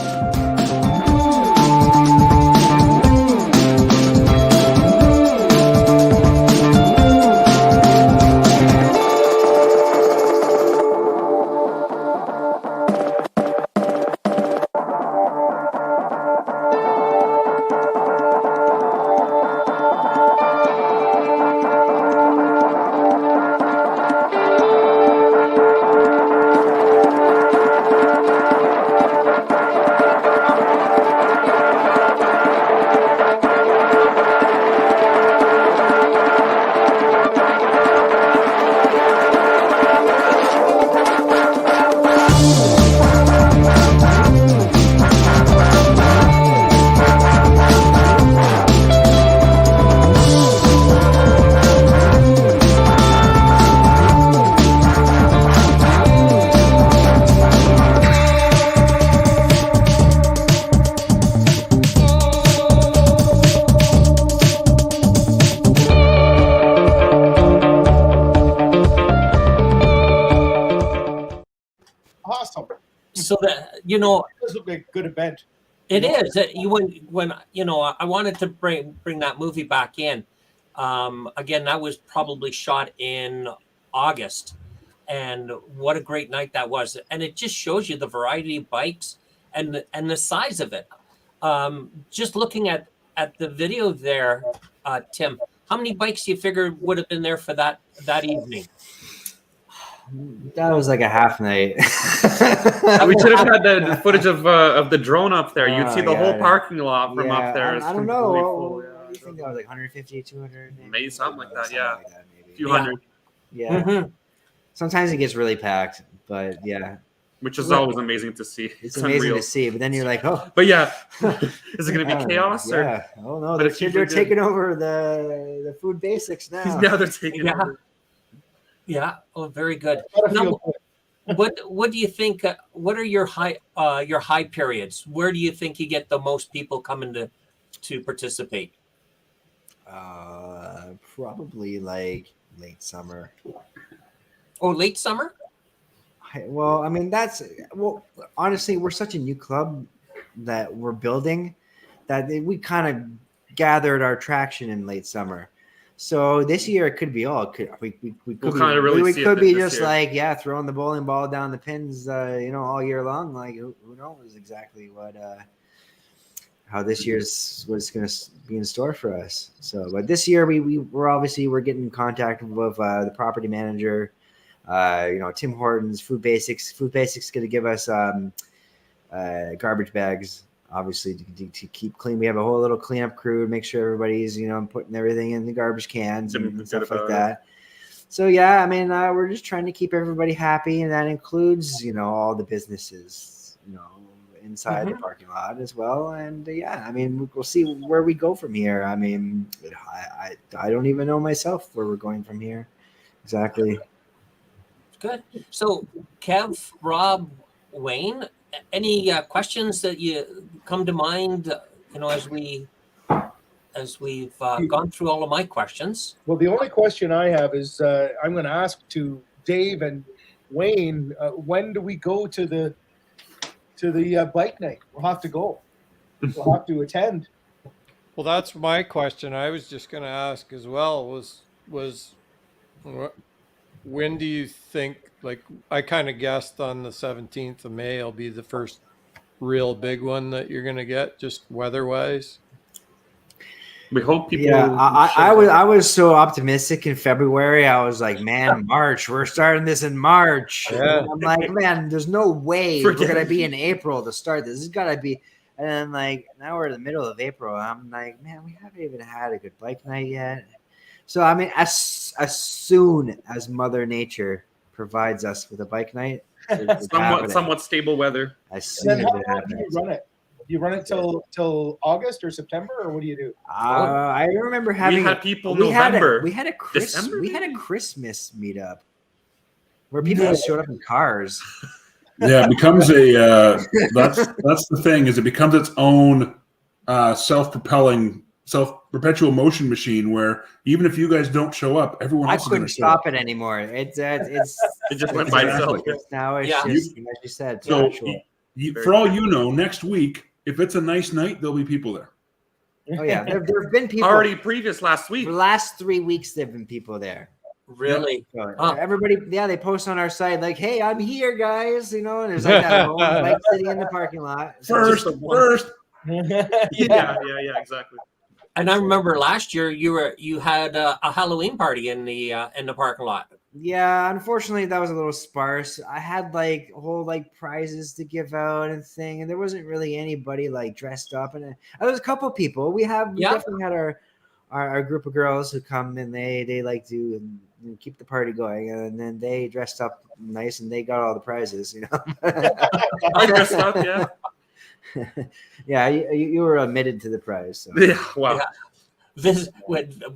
Awesome. So that This will be a good event. it is. When I wanted to bring that movie back in. Again, that was probably shot in August, and what a great night that was. And it just shows you the variety of bikes and the size of it. Just looking at the video there, Tim, how many bikes do you figure would have been there for that evening? That was like a half night. We should have had the footage of the drone up there. You'd see the whole yeah. parking lot from up there. It's I don't completely know. full, What do you think that was, like 150, 200? Maybe something like that, yeah. Maybe. A few hundred, Yeah. Mhm. Sometimes it gets really packed, but yeah, which is always amazing to see. it's amazing unreal. to see. But then you're like, oh, But yeah, is it going to be chaos? Or? Yeah. Oh no, But they're, it's usually they're good. taking over the food basics now. Now they're taking Yeah. over. Yeah. Oh, very good. Gotta Now, feel good. what do you think? What are your high periods? Where do you think you get the most people coming to participate? Probably like late summer. Oh, late summer. Well, I mean, honestly, we're such a new club that we're building that we kind of gathered our traction in late summer. So this year it could be all. We could We'll kind of really we see it could be this just year. like throwing the bowling ball down the pins, all year long. Like who knows exactly what how this year's what's going to be in store for us. So, but this year we're getting in contact with the property manager. Tim Hortons, Food Basics. Food Basics going to give us garbage bags, obviously to keep clean. We have a whole little cleanup crew to make sure everybody's putting everything in the garbage cans and stuff like that. So yeah, I mean we're just trying to keep everybody happy, and that includes all the businesses inside the parking lot as well. And yeah, I mean we'll see where we go from here. I mean I don't even know myself where we're going from here exactly. Good. So, Kev, Rob, Wayne, any questions that you come to mind? As we've gone through all of my questions. Well, the only question I have is I'm going to ask to Dave and Wayne, when do we go to the bike night? We'll have to go. We'll have to attend. Well, that's my question. I was just going to ask as well. Was when do you think? Like I kind of guessed on the 17th of May, will be the first real big one that you're going to get, just weather-wise. We hope people. Yeah, I was so optimistic in February. I was like, man, March. We're starting this in March. Yeah. I'm like, man, there's no way we're gonna be in April to start this. This has got to be. And then like now we're in the middle of April. I'm like, man, we haven't even had a good bike night yet. So I mean, as soon as Mother Nature provides us with a bike night, somewhat stable weather. As soon Then as how it long do you happens. run it? Do you run it till August or September, or what do you do? I remember having. We had people November. December, We had a Christmas meetup where people just showed up in cars. Yeah, it becomes that's the thing, is it becomes its own self-propelling, perpetual motion machine where even if you guys don't show up, everyone I else is going couldn't to show up. stop it anymore. It just went by itself. Now it's Yeah. just, as you said, So actual. for all you know, next week, if it's a nice night, there'll be people there. Oh yeah, there have been people Already previous last week. For the last 3 weeks. There've been people there. Really? So, Oh. everybody, they post on our site like, "Hey, I'm here, guys." And there's like that lone bike sitting in the parking lot. First. Yeah, exactly. And I remember last year you had a Halloween party in the parking lot. Yeah, unfortunately, that was a little sparse. I had like whole prizes to give out and thing, and there wasn't really anybody dressed up. And there was a couple people. We definitely had our group of girls who come and they like to keep the party going, and then they dressed up nice and they got all the prizes. I dressed up, yeah. Yeah, you were admitted to the prize. So. Yeah, wow. Yeah. Viz,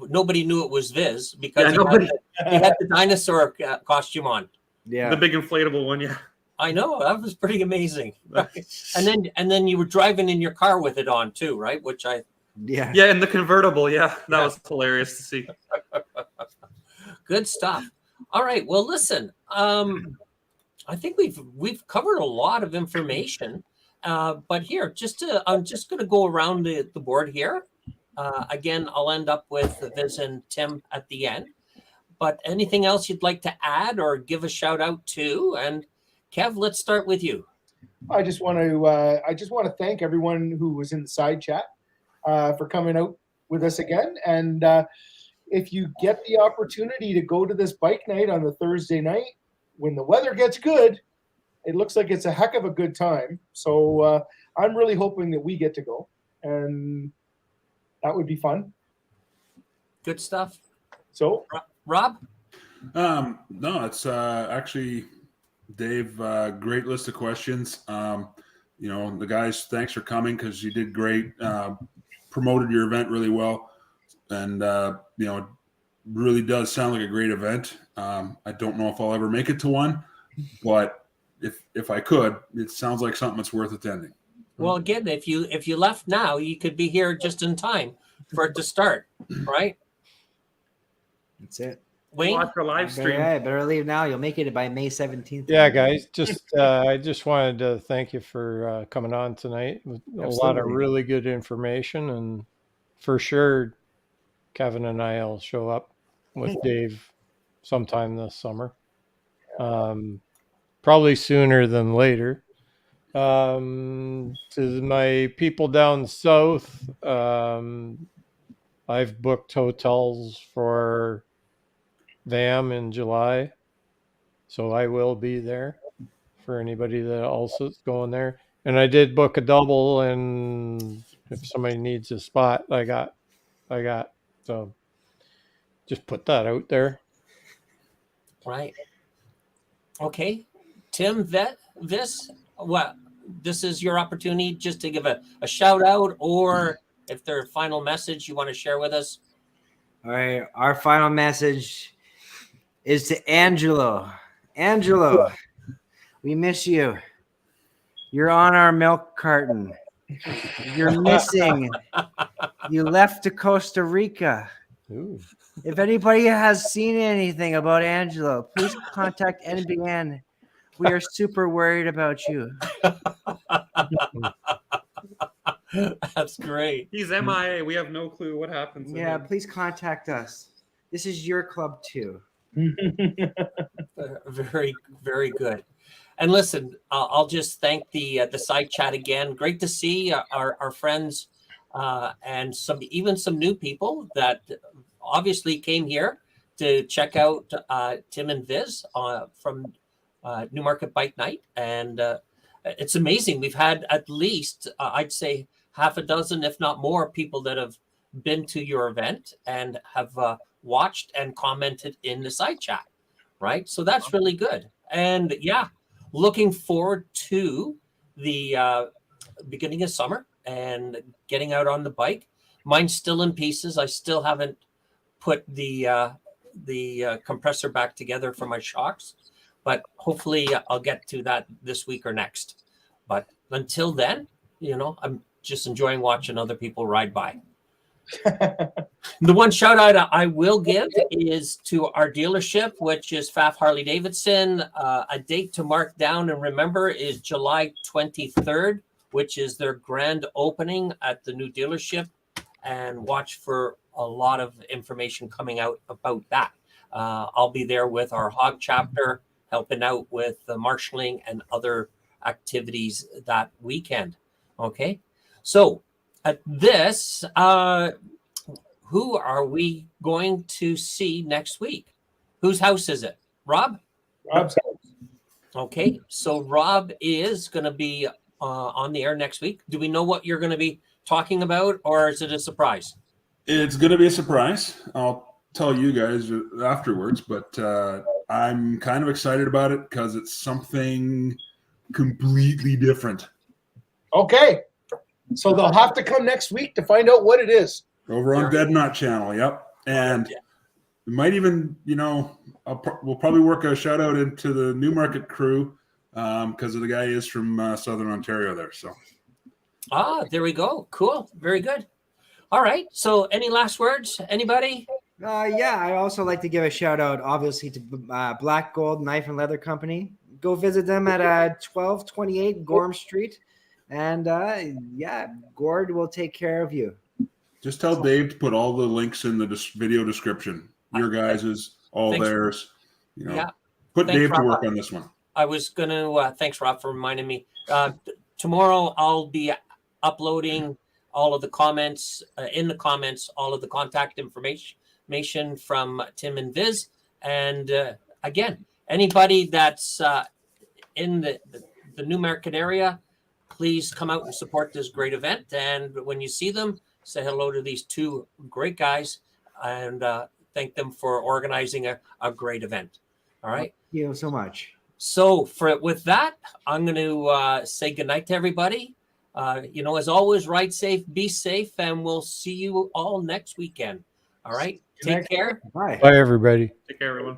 nobody knew it was Viz because Yeah, he had the dinosaur costume on. Yeah, The big inflatable one, yeah. I know, that was pretty amazing. And then you were driving in your car with it on too, right? Which yeah. Yeah, in the convertible, yeah. That was hilarious to see. good stuff. All right, well, listen, I think we've covered a lot of information, but here, I'm just going to go around the board here. Again, I'll end up with Viz and Tim at the end. But anything else you'd like to add or give a shout out to? And Kev, let's start with you. I just want to thank everyone who was in the side chat for coming out with us again. And if you get the opportunity to go to this bike night on the Thursday night, when the weather gets good, it looks like it's a heck of a good time. So I'm really hoping that we get to go, and that would be fun. Good stuff. So, Rob? No, it's actually, Dave, great list of questions. The guys, thanks for coming because you did great. Promoted your event really well. And, it really does sound like a great event. I don't know if I'll ever make it to one, but if I could, it sounds like something that's worth attending. Well, again, if you left now, you could be here just in time for it to start, right? That's it. Wayne? Watch the live stream. Better leave now. You'll make it by May 17th. Yeah, guys, I just wanted to thank you for coming on tonight. A lot of Absolutely. really good information, and for sure, Kevin and I will show up with Dave sometime this summer. Probably sooner than later. To my people down south, I've booked hotels for them in July, so I will be there for anybody that also is going there. And I did book a double, and if somebody needs a spot, I got. So just put that out there. Right. Okay. Tim, this is your opportunity just to give a shout out, or if there's a final message you want to share with us. All right. Our final message is to Angelo. Angelo, we miss you. You're on our milk carton. You're missing. You left to Costa Rica. Ooh. If anybody has seen anything about Angelo, please contact NBN. We are super worried about you. That's great. He's MIA. We have no clue what happens. to Yeah, him. please contact us. This is your club too. Very, very good. And listen, I'll just thank the side chat again. Great to see our friends and some new people that obviously came here to check out Tim and Viz from Newmarket Bike Night. And it's amazing. We've had at least, I'd say, half a dozen, if not more, people that have been to your event and have watched and commented in the side chat, right? So that's really good. And yeah, looking forward to the beginning of summer and getting out on the bike. Mine's still in pieces. I still haven't put the compressor back together for my shocks, but hopefully I'll get to that this week or next. But until then, I'm just enjoying watching other people ride by. The one shout out I will give is to our dealership, which is Pfaff Harley Davidson. A date to mark down and remember is July 23rd, which is their grand opening at the new dealership. And watch for a lot of information coming out about that. I'll be there with our hog chapter, helping out with the marshalling and other activities that weekend. Okay. So at this, who are we going to see next week? Whose house is it? Rob? Rob's Okay. So Rob is going to be on the air next week. Do we know what you're going to be talking about, or is it a surprise? It's going to be a surprise. I'll tell you guys afterwards, but I'm kind of excited about it because it's something completely different. Okay. So they'll have to come next week to find out what it is. Over on Dead Knot channel, yep. And we might even, we'll probably work a shout out into the Newmarket crew because the guy is from Southern Ontario there. So. There we go. Cool. Very good. All right. So any last words? Anybody? Yeah, I also like to give a shout out, obviously, to Black Gold Knife and Leather Company. Go visit them at 1228 Gorham Street. And Gord will take care of you. Just tell Dave to put all the links in the video description. Your guys' all Thanks. theirs. You know, Yeah. put Thanks, Dave to Rob. work on this one. I was going to, thanks, Rob, for reminding me. Tomorrow, I'll be uploading all of the comments, in the comments, all of the contact information from Tim and Viz. And again, anybody that's in the Newmarket area, please come out and support this great event. And when you see them, say hello to these two great guys and thank them for organizing a great event. All right. Thank you so much. So with that, I'm going to say goodnight to everybody. As always, ride safe, be safe, and we'll see you all next weekend. All right. Take care. Bye. Bye, everybody. Take care, everyone.